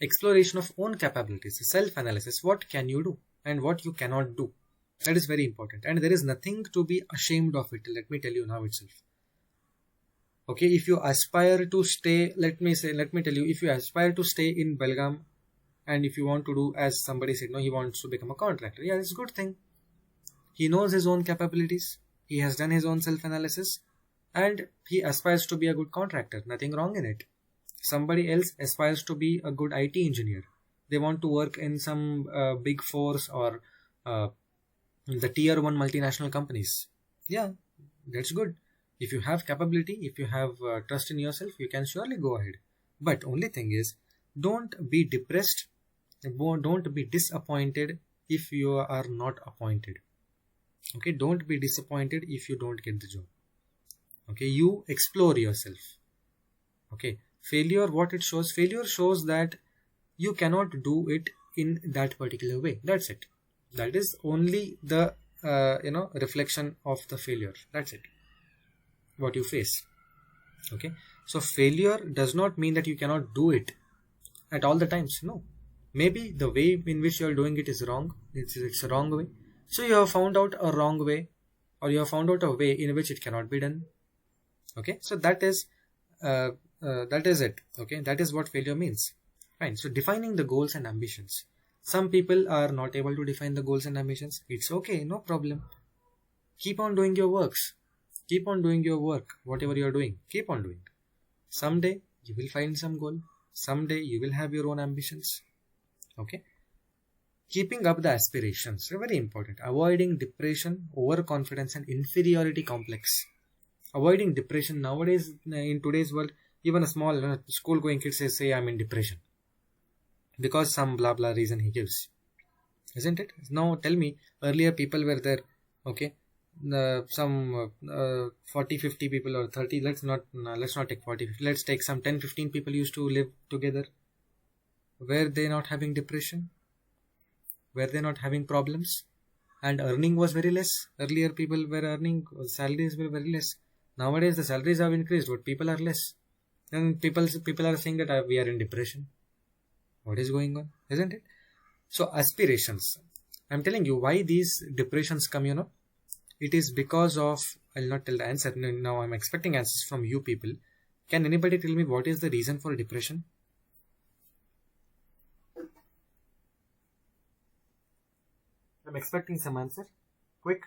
A: exploration of own capabilities, self-analysis. What can you do and what you cannot do? That is very important, and there is nothing to be ashamed of it. Let me tell you now itself. Okay, if you aspire to stay, let me tell you, if you aspire to stay in Belgaum, and if you want to do, as somebody said, no, he wants to become a contractor. Yeah, it's a good thing. He knows his own capabilities. He has done his own self-analysis, and he aspires to be a good contractor. Nothing wrong in it. Somebody else aspires to be a good IT engineer. They want to work in some big force or the tier 1 multinational companies. Yeah, that's good. If you have capability, if you have trust in yourself, you can surely go ahead. But only thing is, don't be depressed, don't be disappointed if you are not appointed. Okay, don't be disappointed if you don't get the job. Okay, you explore yourself. Okay, failure, what it shows? Failure shows that you cannot do it in that particular way. That's it. That is only the reflection of the failure. That's it, what you face. Okay, so failure does not mean that you cannot do it at all the times. No, maybe the way in which you are doing it is wrong. It's a wrong way. So you have found out a wrong way, or you have found out a way in which it cannot be done. Okay, so that is it. Okay, that is what failure means. Fine. So defining the goals and ambitions. Some people are not able to define the goals and ambitions. It's okay, no problem. Keep on doing your works. Keep on doing your work. Whatever you are doing, keep on doing. Someday you will find some goal. Someday you will have your own ambitions. Okay. Keeping up the aspirations. Very important. Avoiding depression, overconfidence, and inferiority complex. Avoiding depression. Nowadays, in today's world, even a small school going kid says, I'm in depression. Because some blah blah reason he gives. Isn't it? Now tell me, earlier people were there. Okay. Some 40, 50 people or 30. Let's not take 40, 50. Let's take some 10, 15 people used to live together. Were they not having depression? Were they not having problems? And earning was very less. Earlier people were earning, salaries were very less. Nowadays the salaries have increased, but people are less. And people are saying that we are in depression. What is going on? Isn't it? So aspirations. I'm telling you why these depressions come, It is because of, I'll not tell the answer. Now I'm expecting answers from you people. Can anybody tell me what is the reason for depression? I'm expecting some answer. Quick.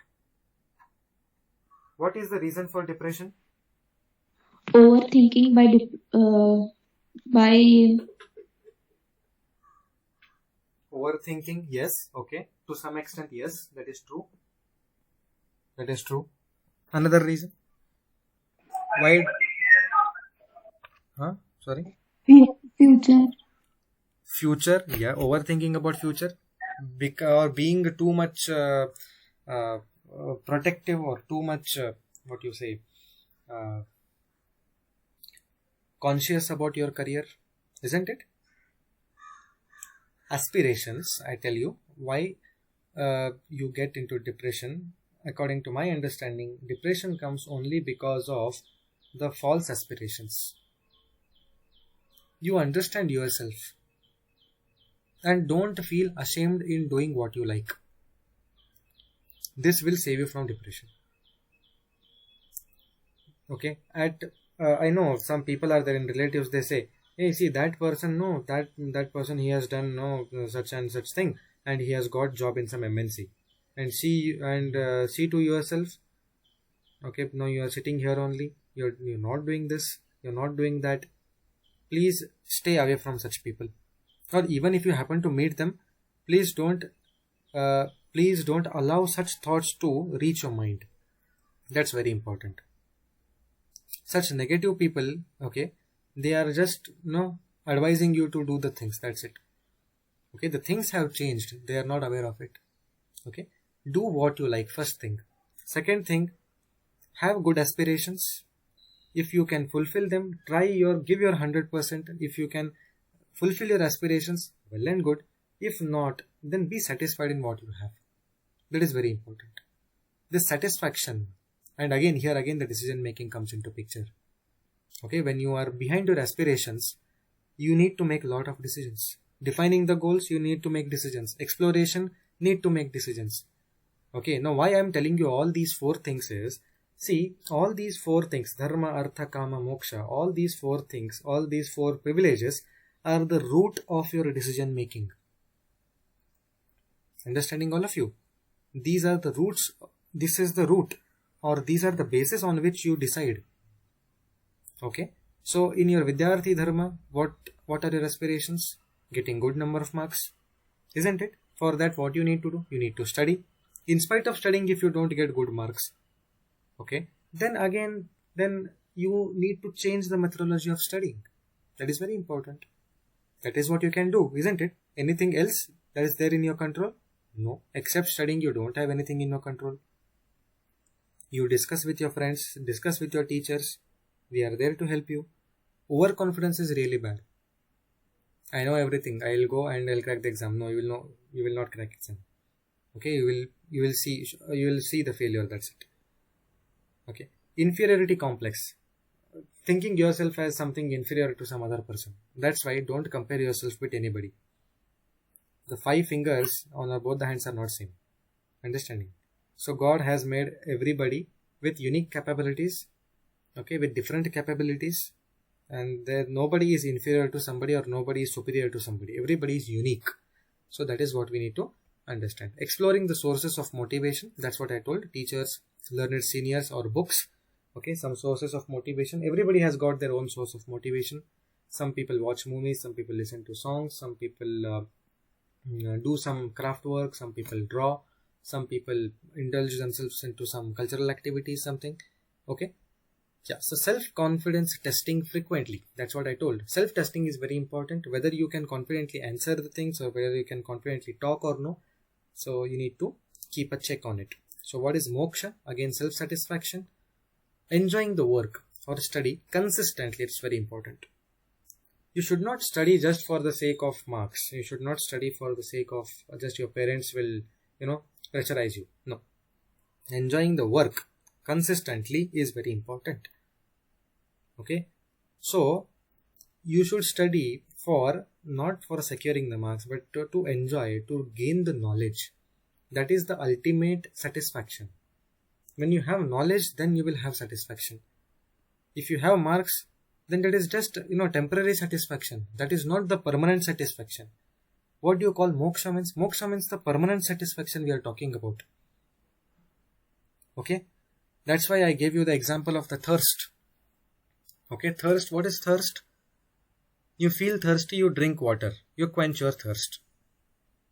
A: What is the reason for depression?
B: Overthinking by
A: Overthinking, yes. Okay. To some extent, yes. That is true. That is true. Another reason? Why? Sorry.
B: Future.
A: Future. Yeah, overthinking about future, or being too much protective, or too much what you say, conscious about your career, isn't it? Aspirations. I tell you why you get into depression. According to my understanding, depression comes only because of the false aspirations. You understand yourself and don't feel ashamed in doing what you like. This will save you from depression. Okay, I know some people are there in relatives, they say, hey, see that person, no, that person, he has done no such and such thing, and he has got job in some MNC, and see to yourself, okay, no, you are sitting here only, you're not doing this, you're not doing that. Please stay away from such people. Or even if you happen to meet them, please don't allow such thoughts to reach your mind. That's very important. Such negative people, okay, they are just advising you to do the things. That's it. Okay, the things have changed. They are not aware of it. Okay, do what you like. First thing. Second thing, have good aspirations. If you can fulfill them, give your 100%. If you can fulfill your aspirations, well and good. If not, then be satisfied in what you have. That is very important. This satisfaction, and again the decision making comes into picture. Okay, when you are behind your aspirations, you need to make a lot of decisions. Defining the goals, you need to make decisions. Exploration, need to make decisions. Okay, now why I am telling you all these 4 things is, see, all these 4 things, dharma, artha, kama, moksha, all these 4 things, all these 4 privileges are the root of your decision making. Understanding, all of you? These are the roots. This is the root, or these are the basis on which you decide. Okay, so in your Vidyarthi Dharma, what are your aspirations? Getting good number of marks, isn't it? For that, what you need to do? You need to study. In spite of studying, if you don't get good marks, okay, then you need to change the methodology of studying. That is very important. That is what you can do, isn't it? Anything else that is there in your control? No, except studying, you don't have anything in your control. You discuss with your friends, discuss with your teachers. We are there to help you. Overconfidence is really bad. I know everything. I'll go and I'll crack the exam. No, you will not crack exam. Okay, you will see the failure. That's it. Okay, inferiority complex. Thinking yourself as something inferior to some other person. That's why don't compare yourself with anybody. The 5 fingers on both the hands are not same. Understanding? So God has made everybody with unique capabilities, okay, with different capabilities, and there nobody is inferior to somebody or nobody is superior to somebody. Everybody is unique. So that is what we need to understand. Exploring the sources of motivation. That's what I told. Teachers, learned seniors, or books. Okay, some sources of motivation. Everybody has got their own source of motivation. Some people watch movies, some people listen to songs, some people do some craft work, some people draw, some people indulge themselves into some cultural activities, something. Okay, yeah, so self-confidence testing frequently. That's what I told. Self-testing is very important, whether you can confidently answer the things or whether you can confidently talk or no. So you need to keep a check on it. So what is moksha? Again, self-satisfaction. Enjoying the work or study consistently. It's very important. You should not study just for the sake of marks. You should not study for the sake of just your parents will, pressurize you. No. Enjoying the work consistently is very important. Okay. So, you should study not for securing the marks, but to enjoy, to gain the knowledge. That is the ultimate satisfaction. When you have knowledge, then you will have satisfaction. If you have marks, then that is just, temporary satisfaction. That is not the permanent satisfaction. What do you call moksha means? Moksha means the permanent satisfaction we are talking about. Okay. That's why I gave you the example of the thirst. Okay. Thirst. What is thirst? You feel thirsty, you drink water. You quench your thirst.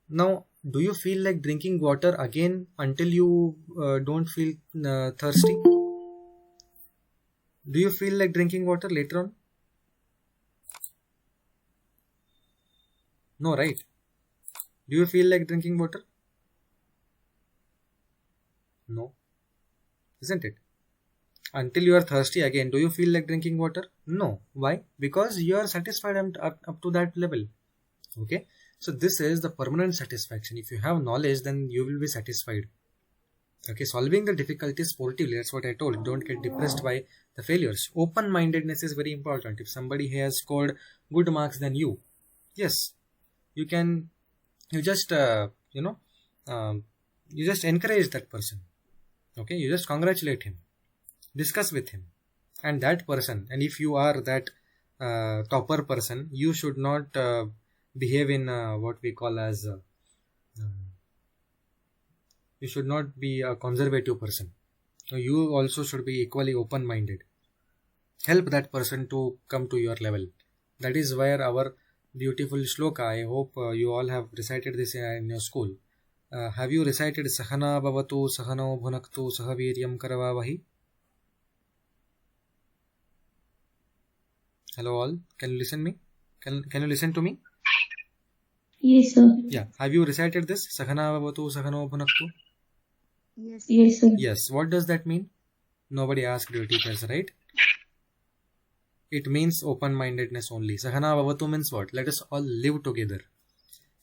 A: Now, do you feel like drinking water again until you don't feel thirsty? Do you feel like drinking water later on? No, right? Do you feel like drinking water? No. Isn't it? Until you are thirsty again, do you feel like drinking water? No. Why? Because you are satisfied up to that level. Okay. So this is the permanent satisfaction. If you have knowledge, then you will be satisfied. Okay. Solving the difficulties sportively. That's what I told. Don't get depressed by the failures. Open-mindedness is very important. If somebody has scored good marks than you, yes, you just encourage that person. Okay. You just congratulate him. Discuss with him. And that person, and if you are that topper person, you should not behave in what we call as you should not be a conservative person. You also should be equally open-minded. Help that person to come to your level. That is where our beautiful shloka, I hope you all have recited this in your school. Have you recited Sahana Bhavatu Sahano Bhunaktu Sahaviryam Karavavahi? Hello all, can you listen me? Can you listen to me?
B: Yes, sir.
A: Yeah. Have you recited this? Sahana Bhavatu Sahano Bhunaktu?
B: Yes, sir.
A: Yes. What does that mean? Nobody asked your teachers, right? It means open-mindedness only. Sahana Bhavatu means what? Let us all live together.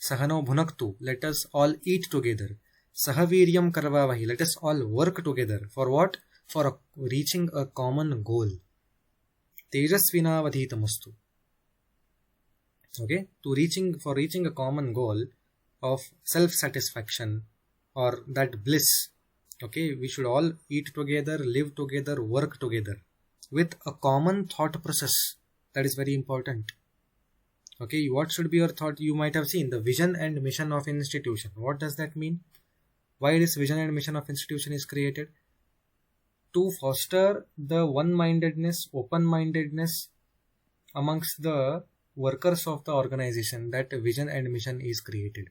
A: Sahano Bhunaktu, let us all eat together. Sahaviryam Karavavahi, let us all work together. For what? For reaching a common goal. Tejasvina vadhitamastu. Okay, for reaching a common goal of self-satisfaction or that bliss. Okay, we should all eat together, live together, work together with a common thought process. That is very important. Okay, what should be your thought? You might have seen the vision and mission of institution. What does that mean? Why this vision and mission of institution is created? To foster the one-mindedness, open-mindedness amongst the workers of the organization, that vision and mission is created.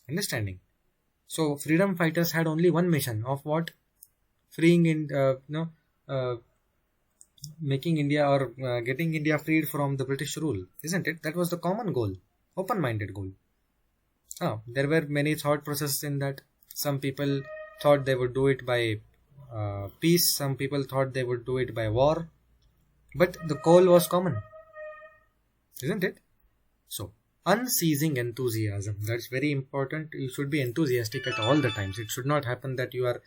A: Understanding? So freedom fighters had only one mission of what? Freeing making India or getting India freed from the British rule, isn't it? That was the common goal, open-minded goal. There were many thought processes in that. Some people thought they would do it by peace. Some people thought they would do it by war. But the goal was common, isn't it? So, unceasing enthusiasm. That's very important. You should be enthusiastic at all the times. It should not happen that you are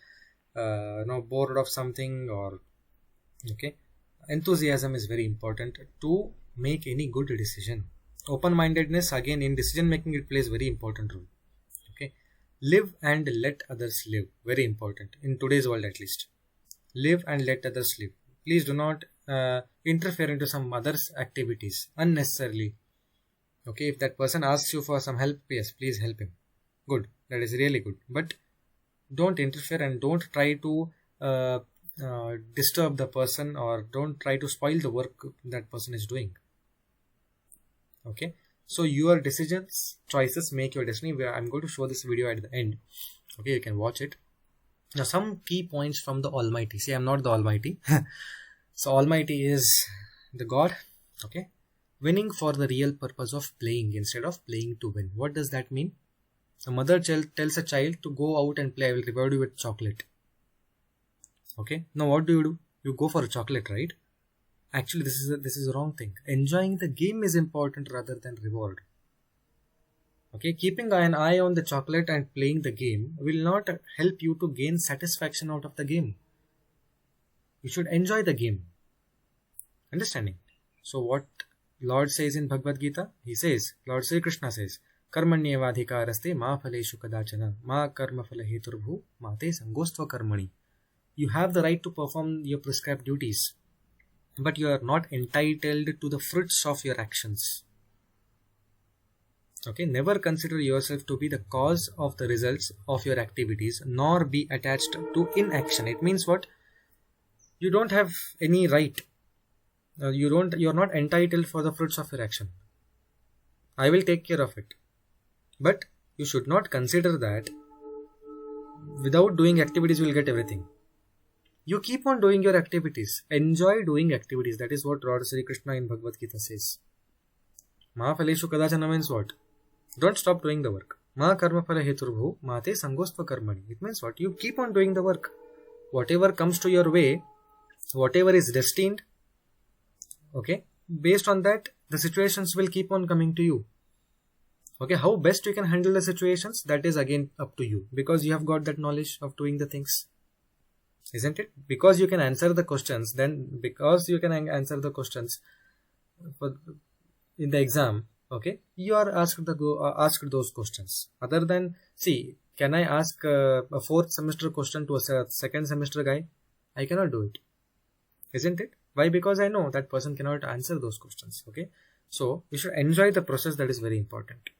A: bored of something or... Okay. Enthusiasm is very important to make any good decision. Open-mindedness, again, in decision making, it plays very important role. Okay. Live and let others live. Very important. In today's world at least. Live and let others live. Please do not interfere into some others' activities unnecessarily. Okay, if that person asks you for some help, yes, please help him. Good, that is really good. But don't interfere and don't try to disturb the person or don't try to spoil the work that person is doing. Okay, so your decisions, choices make your destiny. I'm going to show this video at the end. Okay, you can watch it. Now, some key points from the Almighty. See, I'm not the Almighty. So, Almighty is the God. Okay. Winning for the real purpose of playing instead of playing to win. What does that mean? A mother tells a child to go out and play. I will reward you with chocolate. Okay. Now, what do? You go for a chocolate, right? Actually, this is a wrong thing. Enjoying the game is important rather than reward. Okay, keeping an eye on the chocolate and playing the game will not help you to gain satisfaction out of the game. You should enjoy the game. Understanding? So what Lord says in Bhagavad Gita? He says, Lord Sri Krishna says, Karmanyevadhikaraste ma phaleshu kadachana ma karma phala heturbhu ma te sangostva karmani. You have the right to perform your prescribed duties, but you are not entitled to the fruits of your actions. Okay, never consider yourself to be the cause of the results of your activities, nor be attached to inaction. It means what? You don't have any right. You're not entitled for the fruits of your action. I will take care of it. But you should not consider that without doing activities you will get everything. You keep on doing your activities. Enjoy doing activities. That is what Lord Sri Krishna in Bhagavad Gita says. Mahaphaleshu kadachana means what? Don't stop doing the work. Ma karma phala heturbhu mate sangostva karmani. It means what? You keep on doing the work. Whatever comes to your way, whatever is destined, okay, based on that, the situations will keep on coming to you. Okay, how best you can handle the situations, that is again up to you, because you have got that knowledge of doing the things, isn't it? Because you can answer the questions, then because you can answer the questions in the exam, okay, you are asked those questions. Other than, see, can I ask a 4th semester question to a 2nd semester guy? I cannot do it, isn't it? Why? Because I know that person cannot answer those questions. Okay, so you should enjoy the process. That is very important.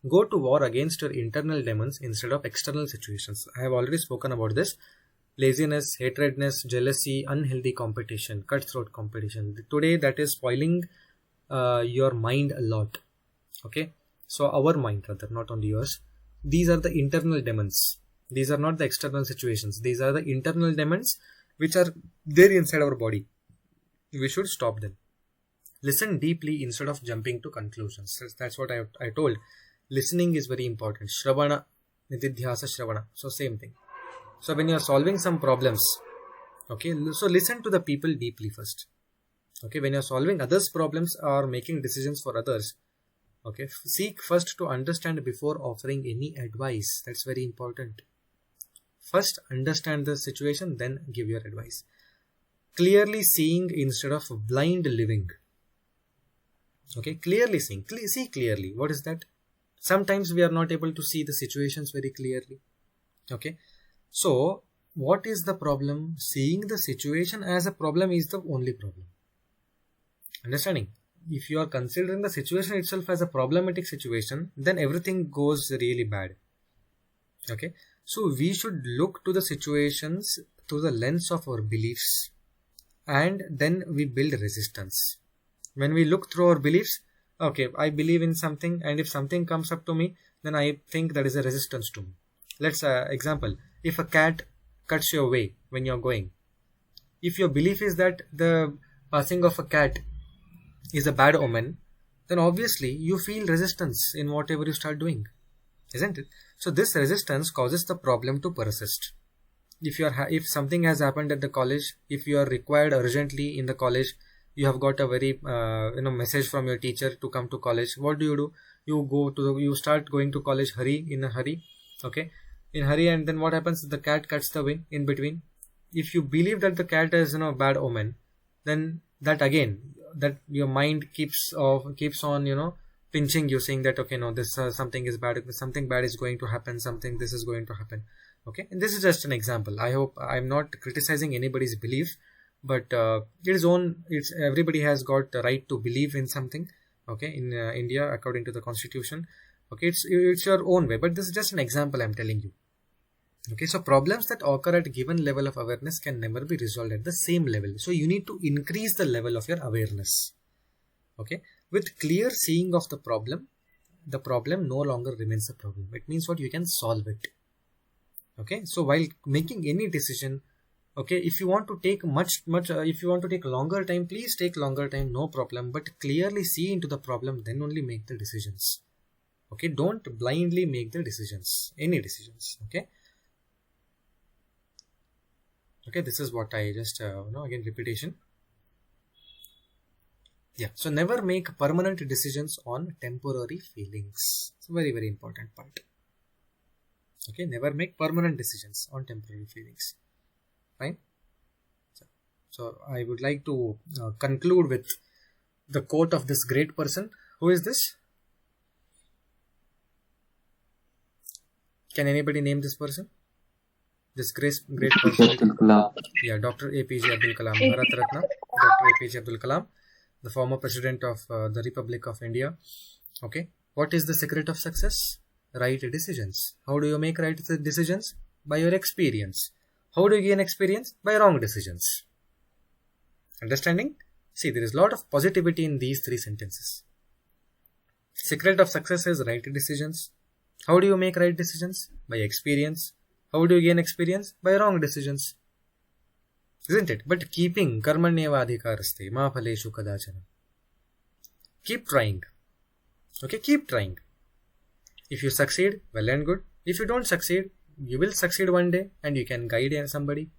A: Go to war against your internal demons instead of external situations. I have already spoken about this. Laziness, hatredness, jealousy, unhealthy competition, cutthroat competition. Today that is spoiling your mind a lot. Okay, so our mind rather, not only yours. These are the internal demons. These are not the external situations. These are the internal demons which are there inside our body. We should stop them. Listen deeply instead of jumping to conclusions. That's what I told. Listening is very important. Shravana, nididhyasa shravana. So same thing. So when you are solving some problems, okay, so listen to the people deeply first. Okay, when you are solving others' problems or making decisions for others, okay, seek first to understand before offering any advice. That's very important. First understand the situation, then give your advice. Clearly seeing instead of blind living. Okay, clearly seeing. See clearly. What is that? Sometimes we are not able to see the situations very clearly. Okay, so what is the problem? Seeing the situation as a problem is the only problem. Understanding? If you are considering the situation itself as a problematic situation, then everything goes really bad. Okay, so we should look to the situations through the lens of our beliefs, and then we build resistance. When we look through our beliefs, okay, I believe in something, and if something comes up to me, then I think that is a resistance to me. Let's example, if a cat cuts your way when you're going, if your belief is that the passing of a cat is a bad omen, then obviously you feel resistance in whatever you start doing, isn't it? So this resistance causes the problem to persist. If something has happened at the college, if you are required urgently in the college, you have got a very message from your teacher to come to college. What do? You start going to college in a hurry. Okay, in hurry, and then what happens? The cat cuts the way in between. If you believe that the cat is bad omen, then that your mind keeps on pinching you, saying that okay, no, this something is bad, something bad is going to happen, this is going to happen. Okay, and this is just an example. I hope I'm not criticizing anybody's belief, but everybody has got the right to believe in something. Okay, in India, according to the constitution. Okay, it's your own way, but this is just an example I'm telling you. Okay, so problems that occur at a given level of awareness can never be resolved at the same level. So you need to increase the level of your awareness. Okay, with clear seeing of the problem no longer remains a problem. It means what? You can solve it. Okay, so while making any decision, okay, if you want to take if you want to take longer time, please take longer time, no problem, but clearly see into the problem, then only make the decisions. Okay, don't blindly make the decisions, any decisions. Okay, this is what I just again repetition. Yeah, so never make permanent decisions on temporary feelings. It's a very, very important part. Okay, never make permanent decisions on temporary feelings. Fine. So I would like to conclude with the quote of this great person. Who is this? Can anybody name this person? This great person.
E: Abdul Kalam.
A: Yeah, Dr. APJ Abdul Kalam, Bharat Ratna, Dr. APJ Abdul Kalam, the former president of the Republic of India. Okay, what is the secret of success? Right decisions. How do you make right decisions? By your experience. How do you gain experience? By wrong decisions. Understanding? See, there is a lot of positivity in these 3 sentences. Secret of success is right decisions. How do you make right decisions? By experience. How do you gain experience? By wrong decisions. isn't it? But keeping karmanyevadhikaraste ma phaleshu kadachana. Keep trying. Okay, keep trying. If you succeed, well and good. If you don't succeed, you will succeed one day and you can guide somebody.